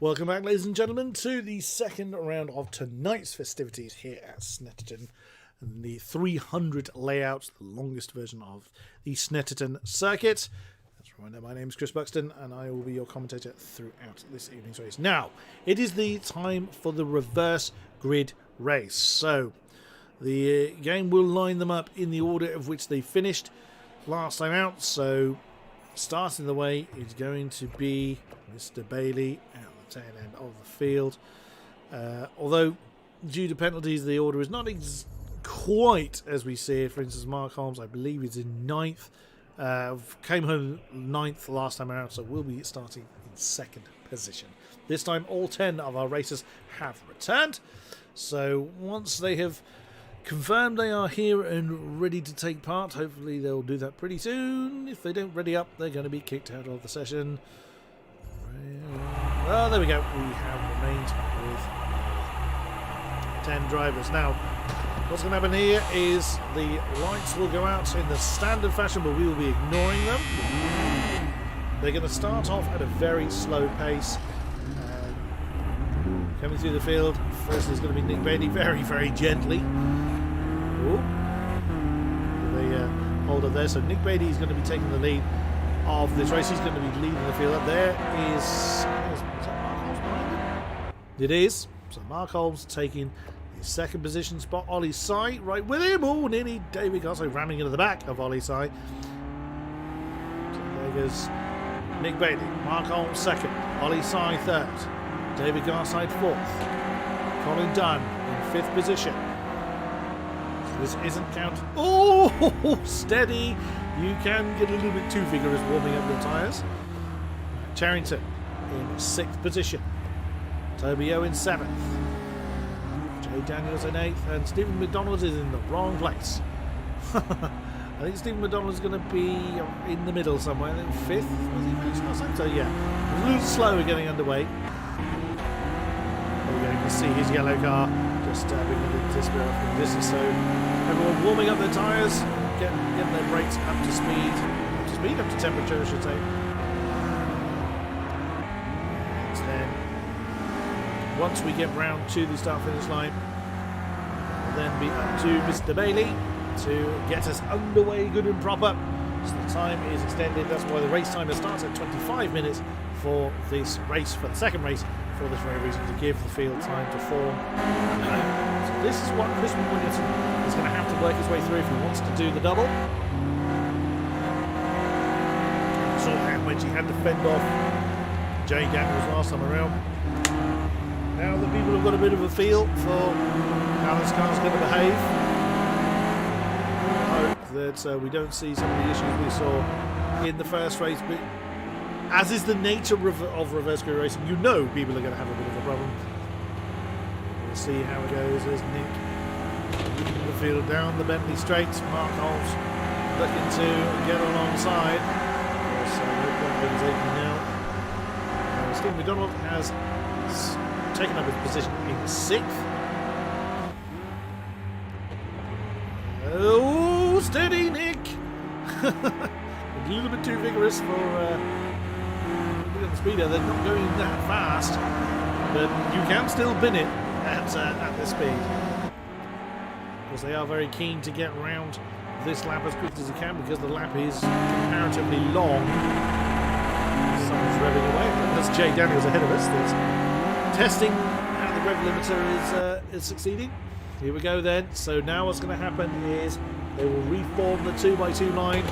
Welcome back, ladies and gentlemen, to the second round of tonight's festivities here at Snetterton. And the 300 layout, the longest version of the Snetterton circuit. As a reminder, my name is Chris Buxton, and I will be your commentator throughout this evening's race. Now, it is the time for the reverse grid race. So, the game will line them up in the order of which they finished last time out. So, starting the way is going to be Mr. Bailey at the tail end of the field. Although, due to penalties, the order is not quite as we see it. For instance, Mark Holmes, I believe, is in 9th. Came home 9th last time around, so we'll be starting in 2nd position. This time, all 10 of our racers have returned. So once they have confirmed they are here and ready to take part, hopefully they'll do that pretty soon. If they don't ready up, they're going to be kicked out of the session. Well, there we go. We have remained with 10 drivers. Now, what's going to happen here is the lights will go out in the standard fashion, but we will be ignoring them. They're going to start off at a very slow pace. Coming through the field, first is going to be Nick Bailey, very, very gently. Ooh. They hold up there. So Nick Bailey is going to be taking the lead of this race. He's going to be leading the field up. There is that Mark Holmes behind him? It is. So Mark Holmes taking his 2nd position spot. Ollie Sy right with him. Oh, nearly David Garside ramming into the back of Ollie Sy. So there goes Nick Bailey. Mark Holmes 2nd. Ollie Sy 3rd. David Garside 4th. Colin Dunn in 5th position. So this isn't counted. Oh, steady. You can get a little bit too vigorous warming up your tyres. Charrington in 6th position. Toby Owen 7th. Jay Daniels in 8th. And Stephen McDonald is in the wrong place. I think Stephen McDonald is going to be in the middle somewhere. I think 5th. Was he finished last time? So yeah, it was a little slower getting underway. You can see his yellow car just beginning to disappear off in the distance. So everyone warming up their tyres, getting their brakes up to speed, up to temperature, I should say. And then once we get round to the start-finish line, we'll then be up to Mr. Bailey to get us underway good and proper. So the time is extended. That's why the race timer starts at 25 minutes for this race, for the 2nd race. For this very reason, to give the field time to form. So this is what Chris Williamson is going to have to work his way through if he wants to do the double. So when she had to fend off Jay Daniels last time around. Now the people have got a bit of a feel for how this car's going to behave. I hope that we don't see some of the issues we saw in the first race. But as is the nature of reverse grid racing, you know people are going to have a bit of a problem. We'll see how it goes. There's Nick leading the field down the Bentley Straight. Mark Holmes looking to get alongside. So now. Steve McDonald has taken up his position in 6th. Oh, steady, Nick! A little bit too vigorous for the speeder. They're not going that fast, but you can still bin it at this speed. Because they are very keen to get around this lap as quick as you can, because the lap is comparatively long. Someone's revving away. That's Jay Daniels ahead of us. There's testing how the rev limiter is succeeding. Here we go then. So now what's going to happen is they will reform the 2x2 line.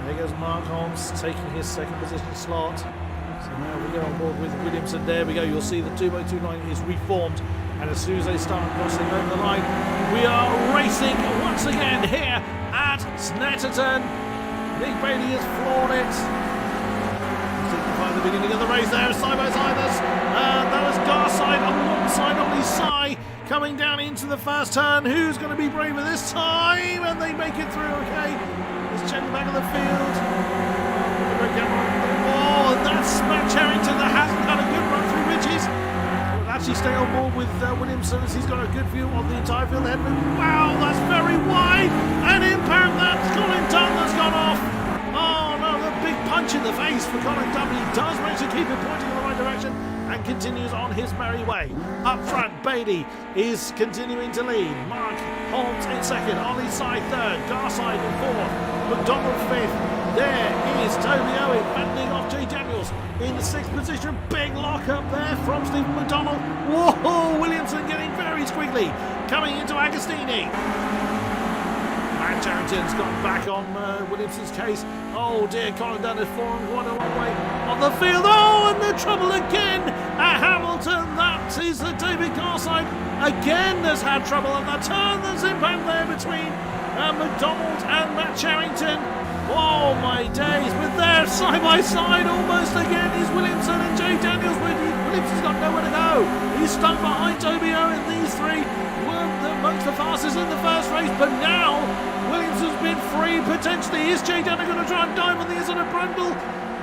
There goes Mark Holmes taking his 2nd position slot. So now we get on board with Williamson. There we go. You'll see the 2x2 line is reformed. And as soon as they start crossing over the line, we are racing once again here at Snetterton. Nick Bailey has floored it. Signifying the beginning of the race there, side by side. That was Garside alongside Ollie Sy coming down into the first turn. Who's going to be braver this time? And they make it through, okay. Let's check the back of the field. Oh, that's Matt Charrington that hasn't had a good run through Ridges. Will actually stay on board with Williamson as he's got a good view of the entire field ahead. Wow, that's very wide. An impact, that's Colin Dunn that's gone off. Oh no, the big punch in the face for Colin Dunn. He does manage to keep it pointing in the right direction and continues his merry way. Up front, Beatty is continuing to lead. Mark Holmes in second. Ollie Side third. Garside in fourth. McDonald fifth. There is Toby Owen fending off Jay Daniels in the sixth position. Big lock up there from Stephen McDonald. Whoa, Williamson getting very squiggly. Coming into Agostini. Matt Charrington's gone back on Williamson's case. Oh dear, Colin Dunn has fallen quite a long way on the field. Oh, and the trouble again at Hamilton. That is David Garside again has had trouble on the turn. There's impact there between McDonald and Matt Charrington. Oh my days, but they're side by side almost again is Williamson and Jay Daniels. Williamson's got nowhere to go. He's stuck behind Toby Owen. These three were amongst the fastest in the first race, but now Williamson's been free potentially. Is Jay Daniels going to try and dive on the inside of Brundle?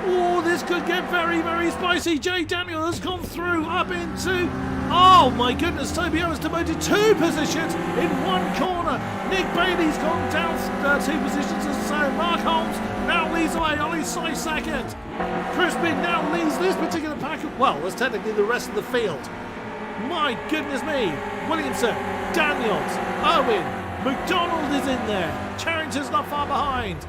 Oh, this could get very, very spicy. Jay Daniel has gone through up into... Oh my goodness, Toby Owen's demoted 2 positions in 1 corner. Nick Bailey's gone down 2 positions as so. Mark Holmes now leads away. Ollie Sy second. Crispin now leads this particular pack. Well, that's technically the rest of the field. My goodness me. Williamson, Daniels, Owen, McDonald is in there. Charrington's not far behind.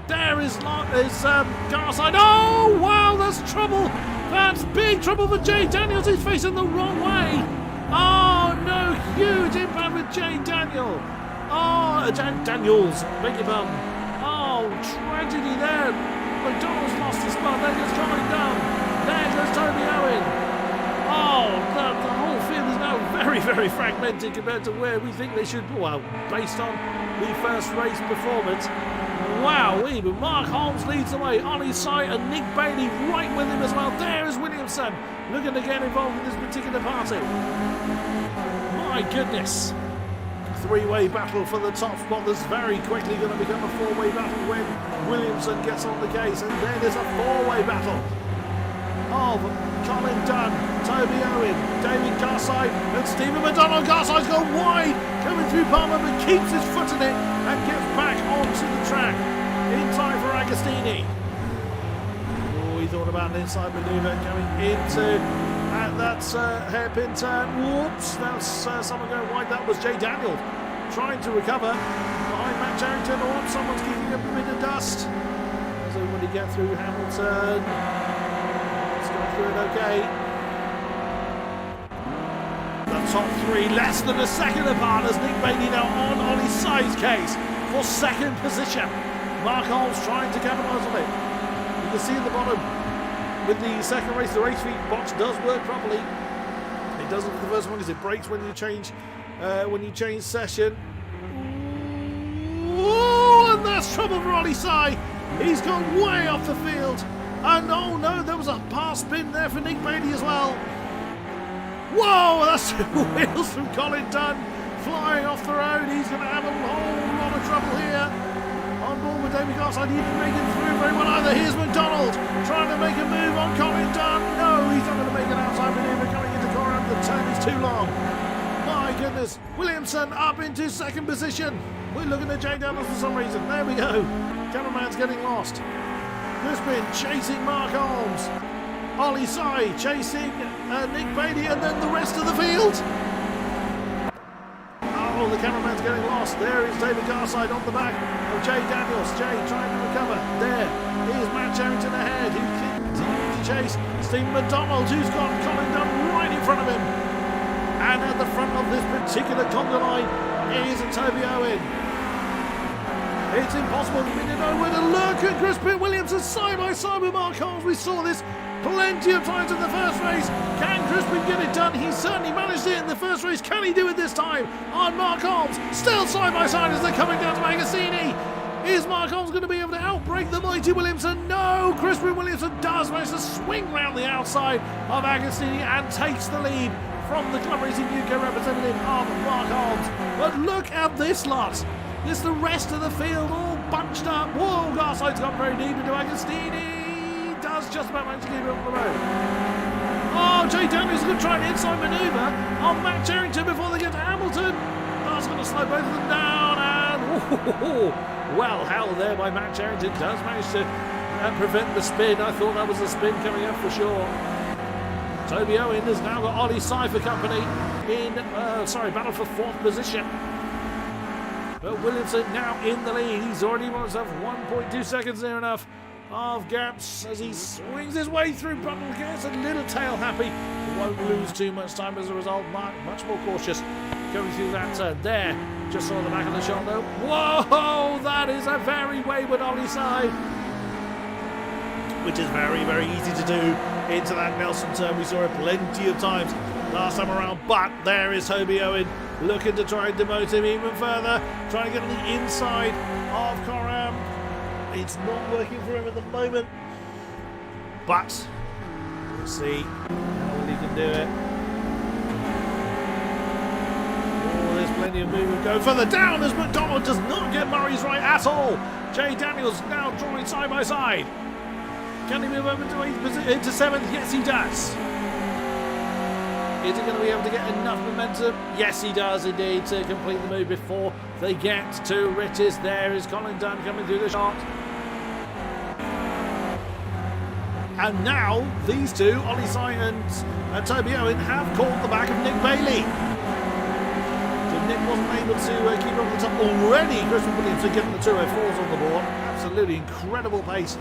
There is Garside. Oh, wow, that's trouble. That's big trouble for Jay Daniels. He's facing the wrong way. Oh, no, huge impact with Jay Daniel. Oh, Daniels, beg your pardon. Oh, tragedy there. McDonald's lost his spot. There goes Colin Dunn. There goes Toby Owen. Oh, the whole field is now very, very fragmented compared to where we think they should be. Well, based on the first race performance. Wow, but Mark Holmes leads away. Ollie Sy and Nick Bailey right with him as well. There is Williamson looking to get involved in this particular party. My goodness. 3-way battle for the top spot that's very quickly going to become a 4-way battle when Williamson gets on the case. And then there's a 4-way battle of Colin Dunn, Toby Owen, David Garside and Stephen McDonald. Garside's gone wide, coming through Palmer, but keeps his foot in it and gets back onto the track in time for Agostini. Oh, he thought about an inside manoeuvre coming into that hairpin turn. Whoops, that's someone going wide. That was Jay Daniels trying to recover behind Matt Charrington. Oh, someone's kicking up a bit of dust. Does everybody get through Hamilton? It's going through it okay. The top 3 less than a second apart as Nick Bailey now on Ollie Sy's case for second position. Mark Holmes trying to capitalise on it. You can see at the bottom with the second race, the race feed box does work properly. It doesn't for the first one because it breaks when you change session. Ooh, and that's trouble for Ollie Sy. He's gone way off the field. And oh no, there was a pass spin there for Nick Bailey as well. Whoa, that's 2 wheels from Colin Dunn flying off the road. He's going to have a whole lot of trouble here. On board with David Garside, he didn't make it through very well either. Here's McDonald trying to make a move on Colin Dunn. No, he's not going to make an outside manoeuvre coming into corner. The turn is too long. My goodness. Williamson up into second position. We're looking at Jay Daniels for some reason. There we go. Cameraman's getting lost. Crispin chasing Mark Holmes. Ollie Sy chasing Nick Bailey and then the rest of the field. Oh, the cameraman's getting lost. There is David Garside on the back of Jay Daniels. Jay trying to recover. There is Matt Charrington ahead. He continues to chase Stephen McDonald, who's got Colin Dunn right in front of him. And at the front of this particular conga line is Toby Owen. It's impossible for me to know where to look at Crispin Williamson side by side with Mark Holmes. We saw this plenty of times in the first race. Can Crispin get it done? He certainly managed it in the first race. Can he do it this time? On Mark Holmes, still side by side as they're coming down to Agostini. Is Mark Holmes going to be able to outbreak the mighty Williamson? No, Crispin Williamson does manage to swing round the outside of Agostini and takes the lead from the ClubRacing UK representative of Mark Holmes. But look at this lot. It's the rest of the field all bunched up. Whoa, Garside's got very deep into Agostini. Does just about manage to keep it on the road. Oh, Jay Daniels is going to try an inside manoeuvre on Matt Charrington before they get to Hamilton. That's going to slow both of them down. And well held there by Matt Charrington. Does manage to prevent the spin. I thought that was a spin coming up for sure. Toby Owen has now got Ollie Sy for company in, battle for 4th position. But Williamson now in the lead. He's already won himself 1.2 seconds near enough of gaps as he swings his way through. Button gets a little tail happy. Won't lose too much time as a result. Mark much more cautious going through that turn. There, just saw the back of the shot though. Whoa, that is a very wayward Ollie Sy, which is very, very easy to do into that Nelson turn. We saw it plenty of times last time around, but there is Toby Owen looking to try and demote him even further, trying to get on the inside of Coram. It's not working for him at the moment, but we'll see how well he can do it. Oh, there's plenty of movement going further down as McDonald does not get Murray's right at all. Jay Daniels now drawing side by side. Can he move over to 7th? Yes, he does. Is he going to be able to get enough momentum? Yes, he does indeed to complete the move before they get to Riches. There is Colin Dunn coming through the shot. And now these two, Ollie Sy and Toby Owen, have caught the back of Nick Bailey. So Nick wasn't able to keep up the top already. Christian Williamson getting the 204s on the board. Absolutely incredible pace.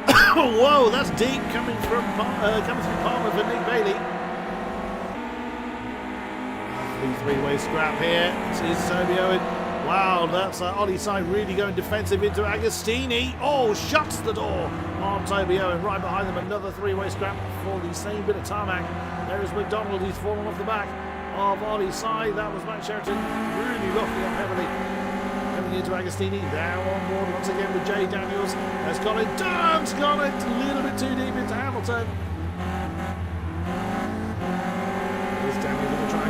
Whoa, that's deep coming through Palmer for Nick Bailey. Three-way scrap here. This is Toby Owen. Wow, that's Ollie Sy really going defensive into Agostini. Oh, shuts the door on Toby Owen. Right behind them, another three-way scrap for the same bit of tarmac. There is McDonald. He's fallen off the back of Ollie Sy. That was Matt Sheraton really locking up heavily. Coming into Agostini. Now on board once again with Jay Daniels. Has Colin Dunn's got it a little bit too deep into Hamilton.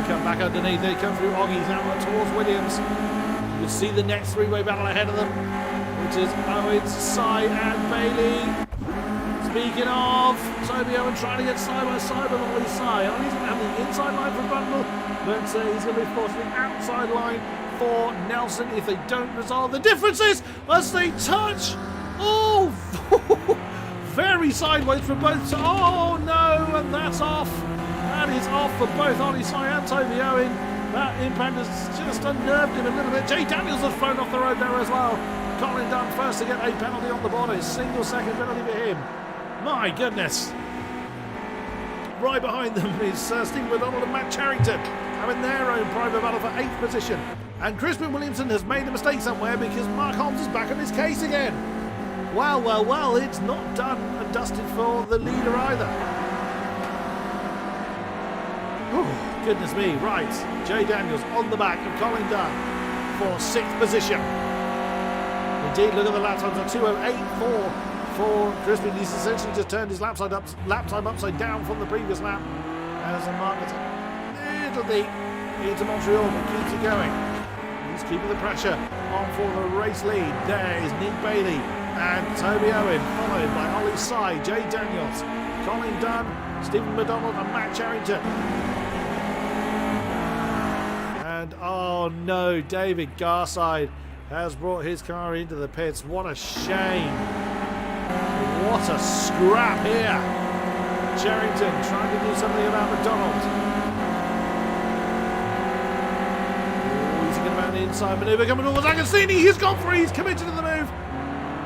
Come back underneath, they come through Oggies now towards Williams. You see the next three-way battle ahead of them, which is Owens, Sy and Bailey. Speaking of, Toby Owen trying to get side by side with Ollie Sy. Ollie's going to have the inside line for Bundle, but he's going to be forced to the outside line for Nelson if they don't resolve the differences as they touch. Oh, very sideways for both. Oh no, and that's off. That is off for both Ollie Sy and Toby Owen. That impact has just unnerved him a little bit. Jay Daniels has thrown off the road there as well. Colin Dunn first to get a penalty on the board. A single second penalty for him. My goodness. Right behind them is Stephen McDonald and Matt Charrington having their own private battle for 8th position. And Crispin Williamson has made a mistake somewhere because Mark Holmes is back on his case again. Well, well, well, it's not done and dusted for the leader either. Oh, goodness me, right. Jay Daniels on the back of Colin Dunn for 6th position. Indeed, look at the lap times, a 2:08.4 for Crispin. He's essentially just turned his lap time upside down from the previous lap as a mark a little deep into Montreal, but keeps it going. He's keeping the pressure on for the race lead. There is Nick Bailey and Toby Owen, followed by Ollie Sy, Jay Daniels, Colin Dunn, Stephen McDonald and Matt Charrington. And oh no, David Garside has brought his car into the pits. What a shame. What a scrap here. Charrington trying to do something about McDonald. Oh, he's going to make an inside manoeuvre coming towards Agostini. He's gone for it. He's committed to the move.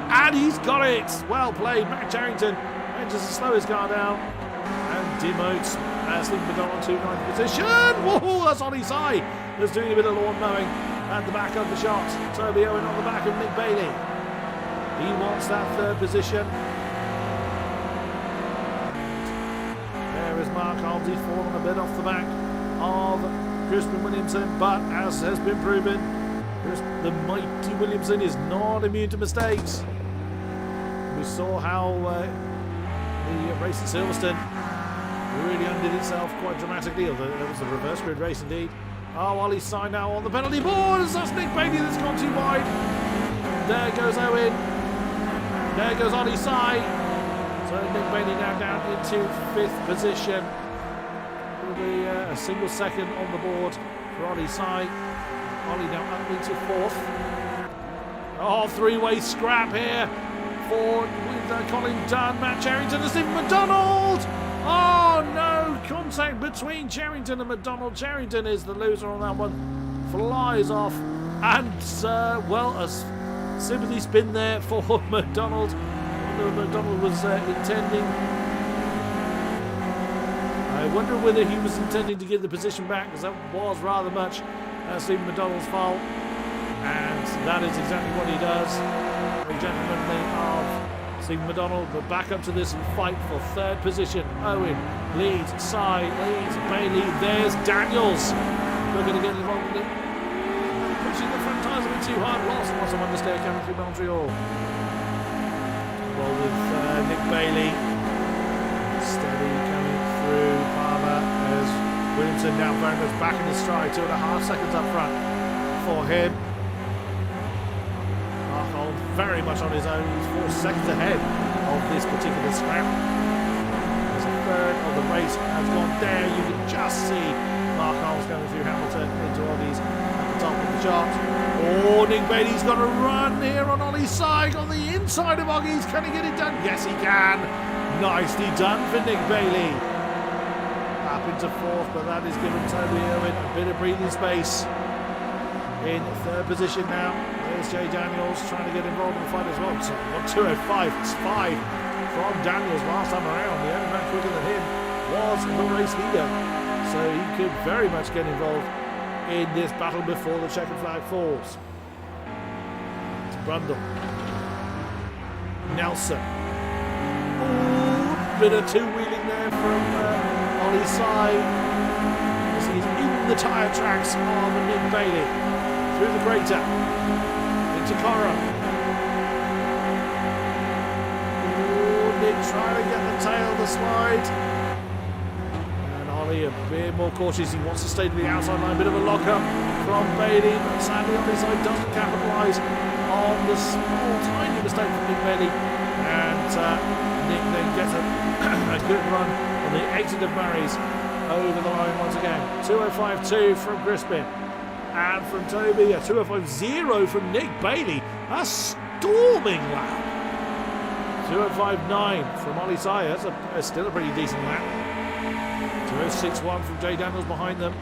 And he's got it. Well played. Matt Charrington manages to slow his car down and demotes Stephen McDonald to 9th position. Whoa, that's Ollie Sy. That's doing a bit of lawn mowing at the back of the shot. Toby Owen on the back of Nick Bailey. He wants that 3rd position. There is Mark Holmes. He's fallen a bit off the back of Crispin Williamson, but as has been proven, the mighty Williamson is not immune to mistakes. We saw how the race at Silverstone really undid itself quite dramatically. Although it was a reverse grid race indeed. Oh, Ollie Sy now on the penalty board. That's Nick Bailey that's gone too wide. There goes Owen. There goes Ollie Sy. So Nick Bailey now down into 5th position. Will be a single second on the board for Ollie Sy. Ollie now up into 4th. Oh, three-way scrap here with Colin Dunn, Matt Charrington and Stephen McDonald. Oh no! Contact between Cherrington and McDonald. Cherrington is the loser on that one. Flies off. And, well, a sympathy spin there for McDonald. I wonder if McDonald was intending. I wonder whether he was intending to give the position back, because that was rather much Stephen McDonald's fault. And that is exactly what he does. Very gentlemanly of Stephen McDonald, but back up to this fight for third position. Owen leads, Sy leads, Bailey, there's Daniels. Looking to get involved with it. Pushing the front tyres a bit too hard. Lost on understeer coming through Montreal. Well, with Nick Bailey steady coming through. Palmer as Williamson now very much back in his stride. 2.5 seconds up front for him. Markholm very much on his own. He's 4 seconds ahead of this particular scrap. As a third of the race has gone there, you can just see Markholm's going through Hamilton into Ollie's at the top of the chart. Oh, Nick Bailey's got a run here on Ollie's side on the inside of Oggie's. Can he get it done? Yes, he can. Nicely done for Nick Bailey. Up into fourth, but that is giving Toby Irwin a bit of breathing space. In third position now, there's Jay Daniels trying to get involved in the fight as well. So, 205, it's 5 from Daniels last time around. The only man quicker than him was the race leader. So he could very much get involved in this battle before the checkered flag falls. It's Brundle. Nelson. Ooh, bit of two-wheeling there from Ollie's side. As he's in the tyre tracks of Nick Bailey. Through the crater. Into Cora. Ooh, Nick trying to get the tail to slide. A bit more cautious. He wants to stay to the outside line. Bit of a lock-up from Bailey, but sadly on his side doesn't capitalise on the small, tiny mistake from Nick Bailey. And Nick then gets a good run on the exit of Murray's over the line once again. 2:05.2 from Crispin. And from Toby, a 2:05.0 from Nick Bailey. A storming lap. 2:05.9 from Ollie Sy. That's still a pretty decent lap. 2:06.1 from Jay Daniels behind them.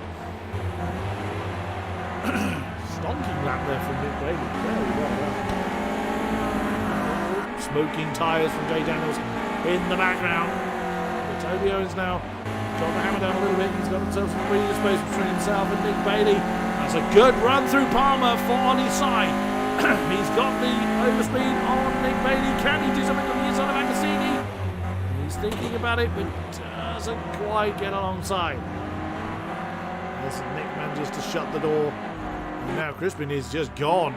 Stonking lap there from Nick Bailey. Very well done. Smoking tyres from Jay Daniels in the background. But Toby Owens now trying to hammer down a little bit. He's got himself some breathing space between himself and Nick Bailey. That's a good run through Palmer for Ollie Sy. He's got the overspeed on Nick Bailey. Can he do something on the inside of Agassini? He's thinking about it, but doesn't quite get alongside. As Nick manages to shut the door. And now Crispin is just gone.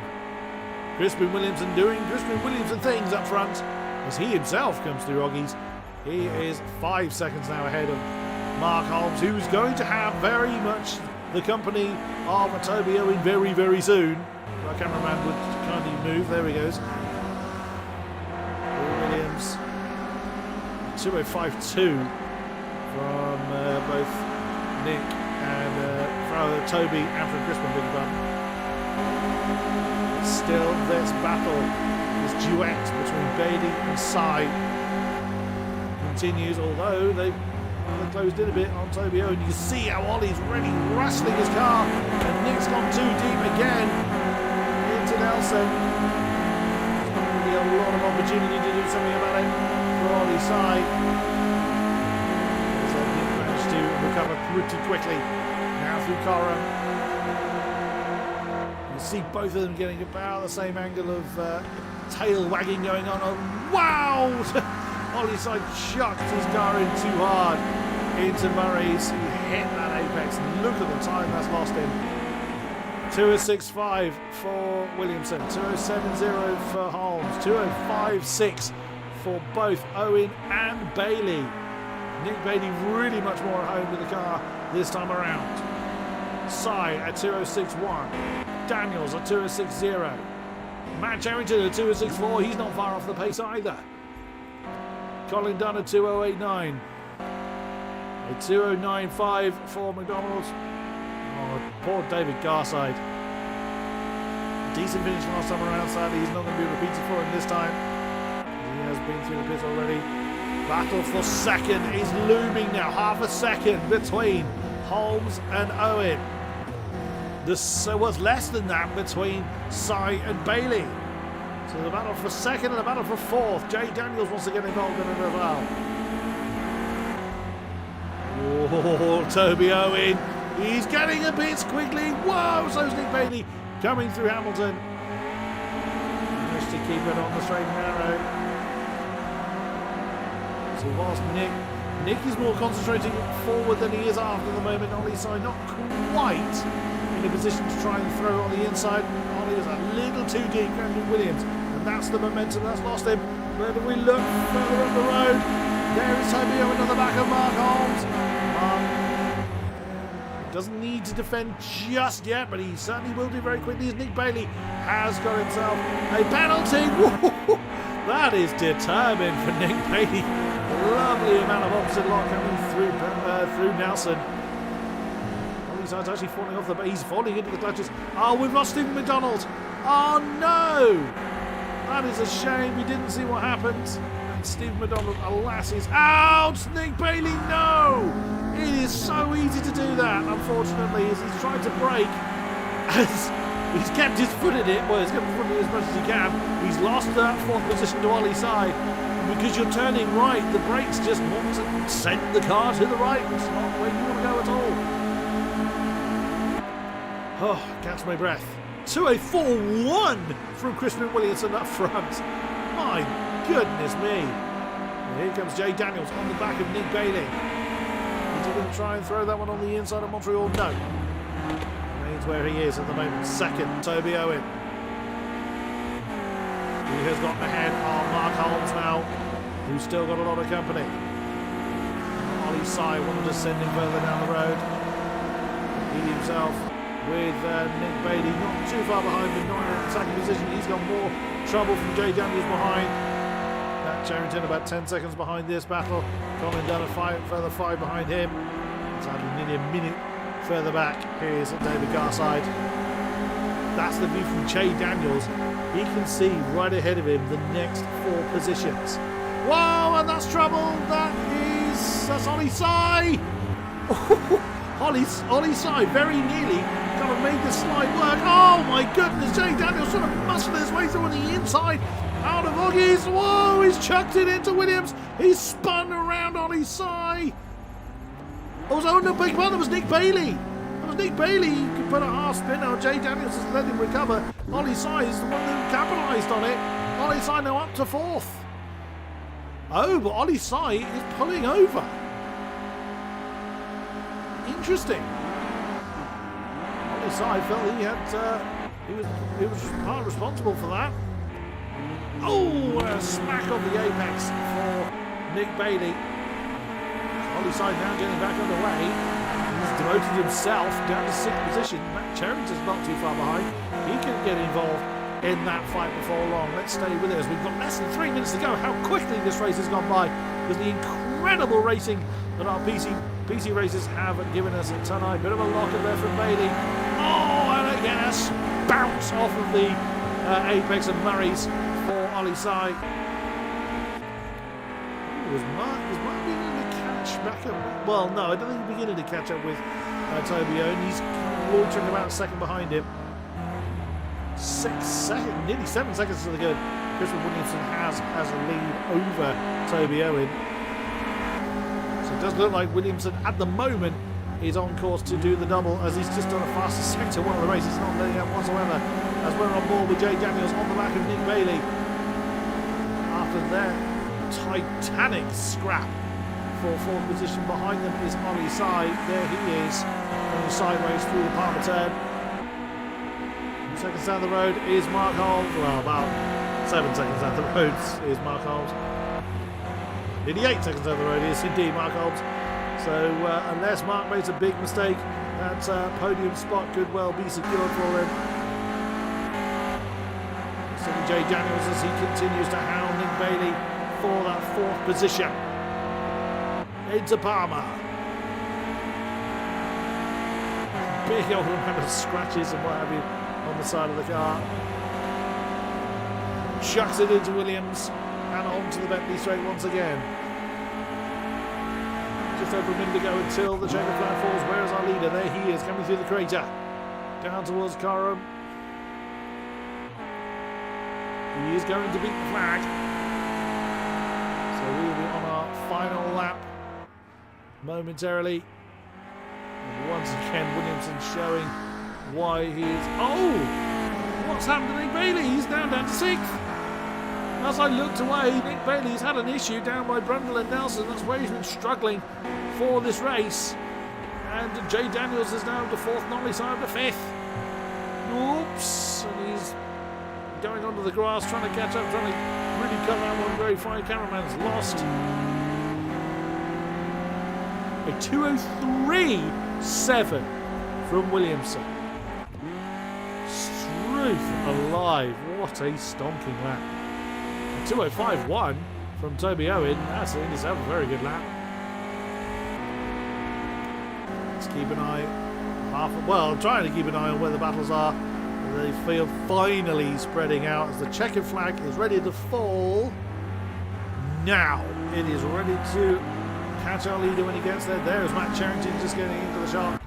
Crispin Williamson doing Crispin Williamson things up front as he himself comes through Oggie's. He is 5 seconds now ahead of Mark Holmes, who's going to have very much the company of a Toby Owen very, very soon. Our cameraman would kindly move. There he goes. Williams. 2:05.2 from both Nick and from Toby and from Crispin, big pardon. Still, this battle, this duet between Bailey and Sy continues, although they've closed in a bit on Toby Owen. You can see how Ollie's really wrestling his car, and Nick's gone too deep again into Nelson. There's not really a lot of opportunity to do something about it for Ollie Sy. So Nick managed to recover pretty quickly. Now through Cora. You see both of them getting about the same angle of tail wagging going on. Oh, wow! Ollie Sy chucked his car in too hard into Murray's. He hit that apex. Look at the time that's lost him. 2:06.5 for Williamson. 2:07.0 for Holmes. 2:05.6 for both Owen and Bailey. Nick Bailey really much more at home with the car this time around. Sy at 2:06.1. Daniels at 2:06.0. Matt Cherrington at 2:06.4. He's not far off the pace either. Colin Dunn at 2:08.9. A 2:09.5 for McDonald's. Oh, poor David Garside. Decent finish last time around. Sadly, he's not going to be repeated for him this time. He has been through the pits already. Battle for second is looming now. Half a second between Holmes and Owen. There was less than that between Sy and Bailey. So the battle for second and the battle for fourth. Jay Daniels wants to get involved in it as well. Oh, Toby Owen. He's getting a bit squiggly. Whoa, so's Nick Bailey coming through Hamilton. Managed to keep it on the straight and narrow. So whilst Nick is more concentrating forward than he is after the moment. Ollie's side not quite in a position to try and throw on the inside. Ollie is a little too deep, Brandon Williams, and that's the momentum that's lost him. Where do we look further up the road? There is Toby Owen on the back of Mark Holmes. Doesn't need to defend just yet, but he certainly will do very quickly as Nick Bailey has got himself a penalty. Whoa, that is determined for Nick Bailey. Lovely amount of opposite lock coming through Nelson. He's actually falling off he's falling into the clutches. Oh, we've lost Stephen McDonald. Oh no! That is a shame. We didn't see what happened. And Stephen McDonald, alas, is out. Nick Bailey, no! It is so easy to do that, unfortunately, as he's trying to brake. As he's kept his foot in it. Well, he's kept his foot in it as much as he can. He's lost that fourth position to Ollie's side. Because you're turning right, the brakes just want to send the car to the right. It's not where you want to go at all. Oh, catch my breath. To a 4-1 from Chris Williamson up front. My goodness me. And here comes Jay Daniels on the back of Nick Bailey. Is he going to try and throw that one on the inside of Montreal? No. Remains where he is at the moment. Second, Toby Owen. He has gotten ahead of Mark Holmes now, who's still got a lot of company. Ollie Sy wanted to send him further down the road. He himself with Nick Bailey not too far behind, but not in an attacking position. He's got more trouble from Jay Daniels behind. Matt Charrington about 10 seconds behind this battle. Colin Dunn further 5 behind him. It's nearly a minute further back. Here's David Garside. That's the view from Jay Daniels. He can see right ahead of him the next 4 positions. Whoa, and that's trouble. That's Ollie Sy. Ollie Sy very nearly kind of made the slide work. Oh my goodness, Jay Daniels trying to muscle his way through on the inside. Out of Oggies. Whoa, he's chucked it into Williams. He's spun around Ollie Sy. Oh no, big one. That was Nick Bailey. Nick Bailey could put a half spin on. Jay Daniels has let him recover. Ollie Sy is the one that capitalised on it. Ollie Sy now up to 4th. Oh, but Ollie Sy is pulling over. Interesting. Ollie Sy felt he was part responsible for that. Oh, a smack on the apex for Nick Bailey. Ollie Sy now getting back underway. He's demoted himself down to 6th position. Matt Charrington's not too far behind. He can get involved in that fight before long. Let's stay with it as we've got less than 3 minutes to go. How quickly this race has gone by with the incredible racing that our PC races have given us at tonight. Bit of a lock-up there from Bailey. Oh, and again a bounce off of the apex of Murray's for Ollie Sy. Was Mark beginning to catch back up? Well, no, I don't think he's beginning to catch up with Toby Owen. He's loitering about a second behind him. 6 seconds, nearly 7 seconds to the good. Chris Williamson has a lead over Toby Owen. So it does look like Williamson at the moment is on course to do the double, as he's just done a fastest sector one of the races, not letting up whatsoever. As we're on board with Jay Daniels on the back of Nick Bailey. After their titanic scrap for 4th position, behind them is Ollie Sy. There he is, going sideways through the Palmer turn. 2 seconds down the road is Mark Holmes. Well, about 7 seconds down the road is Mark Holmes. Nearly 8 seconds down the road is indeed Mark Holmes. So unless Mark makes a big mistake, that podium spot could well be secured for him. So Jay Daniels as he continues to hound Nick Bailey for that 4th position. Into Palmer. Big old amount of scratches and what have you on the side of the car. Chucks it into Williams and onto the Bentley straight once again. just over a minute ago until the checkered flag falls. Where is our leader? There he is, coming through the crater. Down towards Coram. He is going to beat the flag. So we will be on our final lap momentarily. And once again, Williamson showing why he is... Oh! What's happened to Nick Bailey? He's now down to 6th. As I looked away, Nick Bailey's had an issue down by Brundle and Nelson. That's where he's been struggling for this race. And Jay Daniels is now the 4th, Nolly side of the 5th. Oops! And he's going onto the grass, trying to catch up, trying to really cut that one. Very fine cameraman's lost. A 2:03.7 from Williamson. Struth alive. What a stonking lap. 2:05.1 from Toby Owen. That's in itself a very good lap. Let's keep an eye. Trying to keep an eye on where the battles are. They feel finally spreading out as the checkered flag is ready to fall. Now it is ready to catch our leader when he gets there. There's Matt Charrington just getting into the shot.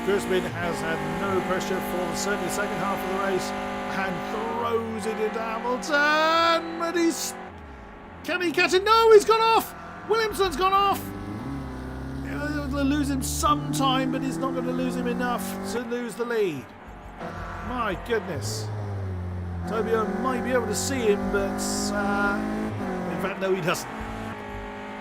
Crispin has had no pressure for certainly the second half of the race and throws it into Hamilton. But can he catch it? No, he's gone off. Williamson's gone off. He'll lose him some time, but he's not going to lose him enough to lose the lead. My goodness. Toby Owen might be able to see him, but in fact, no, he doesn't.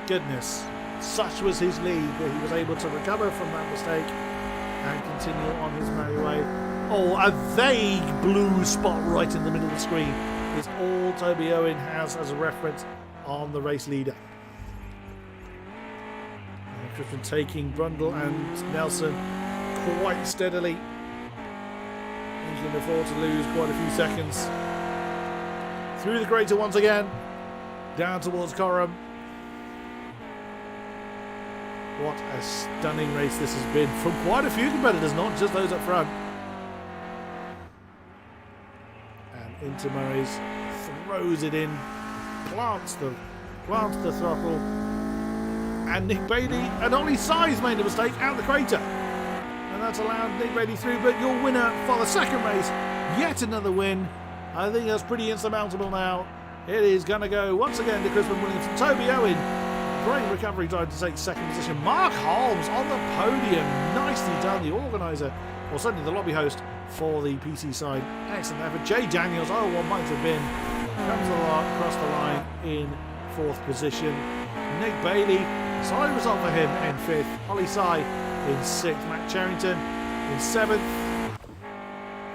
Goodness. Such was his lead that he was able to recover from that mistake and continue on his merry way. Oh, a vague blue spot right in the middle of the screen is all Toby Owen has as a reference on the race leader. Crispin taking Brundle and Nelson quite steadily. He can afford to lose quite a few seconds. Through the crater once again, down towards Coram. What a stunning race this has been from quite a few competitors, not just those up front. And into Murray's, throws it in, plants the throttle. And Nick Bailey and Ollie Size made a mistake out the crater. And that's allowed Nick Bailey through, but your winner for the second race, yet another win. I think that's pretty insurmountable now. It is going to go once again to Crispin Williamson. Toby Owen, great recovery time to take second position. Mark Holmes on the podium. Nicely done, the organiser, or certainly the lobby host for the PC side. Excellent effort. Jay Daniels, oh, what might have been, comes across the line in 4th position. Nick Bailey, solid result for him in 5th. Ollie Sy in 6th. Matt Charrington in 7th.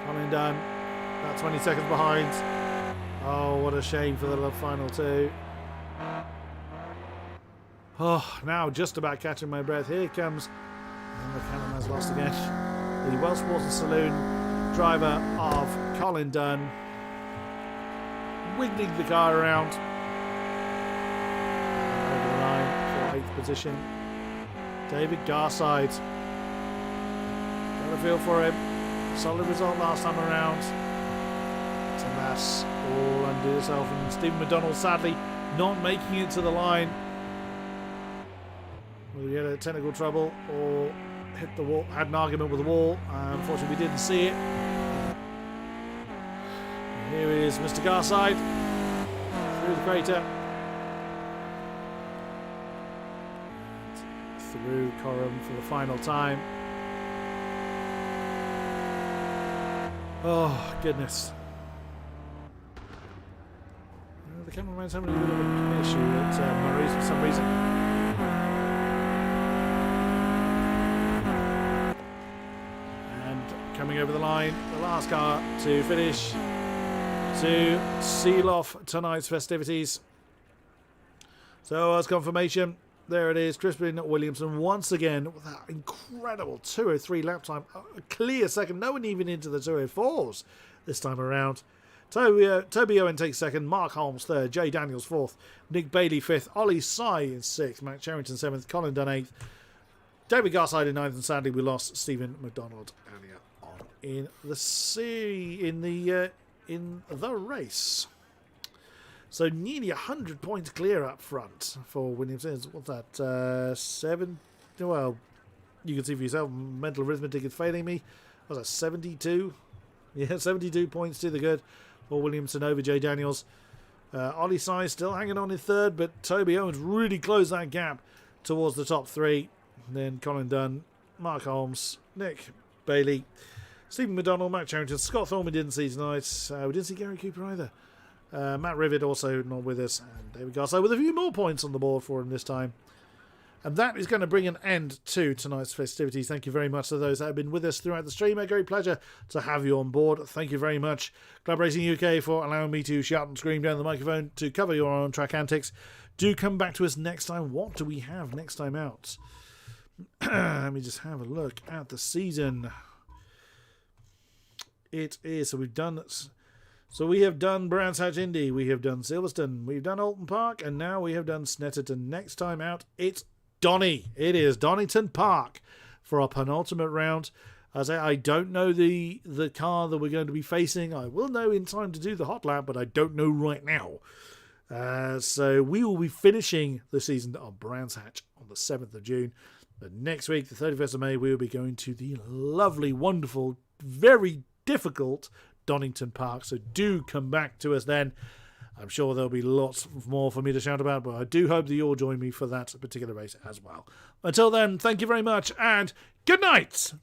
Colin Dunn, about 20 seconds behind. Oh, what a shame for the final 2. Oh, now just about catching my breath. Here comes, and the cameraman's lost again, the Welsh Sports and Saloon driver of Colin Dunn, wiggling the car around. Over the line for 8th position. David Garside. Got a feel for him. Solid result last time around. And that's all under itself. And Stephen McDonald sadly not making it to the line. Whether he had a technical trouble or hit the wall, had an argument with the wall. Unfortunately, we didn't see it. And here is Mr. Garside through the crater. Through Coram for the final time. Oh, goodness. The cameraman's having a bit of an issue at Murray's for some reason. Coming over the line, the last car to finish, to seal off tonight's festivities. So as confirmation, there it is, Crispin Williamson once again with that incredible 2:03 lap time, a clear second, no one even into the 2:04s this time around. Toby Owen takes second, Mark Holmes third, Jay Daniels fourth, Nick Bailey fifth, Ollie Sy in sixth, Matt Charrington seventh, Colin Dunn eighth, David Garside in ninth, and sadly we lost Stephen McDonald earlier on in the race. So nearly 100 points clear up front for Williamson. What's that? 7. Well, you can see for yourself. Mental arithmetic is failing me. Was that 72? Yeah, 72 points to the good for Williamson over Jay Daniels. Ollie Sy still hanging on in third, but Toby Owens really closed that gap towards the top 3. Then Colin Dunn, Mark Holmes, Nick Bailey, Stephen McDonald, Matt Charrington, Scott Thorne didn't see tonight. We didn't see Gary Cooper either. Matt Rivet also not with us. And David Garso with a few more points on the board for him this time. And that is going to bring an end to tonight's festivities. Thank you very much to those that have been with us throughout the stream. A great pleasure to have you on board. Thank you very much, Club Racing UK, for allowing me to shout and scream down the microphone to cover your on-track antics. Do come back to us next time. What do we have next time out? Let me just have a look at the season. It is, so we have done Brands Hatch Indy, we have done Silverstone, we've done Oulton Park, and now we have done Snetterton. Next time out, it's Donny. It is Donington Park for our penultimate round. As I don't know the car that we're going to be facing. I will know in time to do the hot lap, but I don't know right now. So we will be finishing the season on Brands Hatch on the 7th of June. But next week, the 31st of May, we will be going to the lovely, wonderful, very difficult Donington Park. So do come back to us then. I'm sure there'll be lots more for me to shout about, but I do hope that you'll join me for that particular race as well. Until then, thank you very much and good night!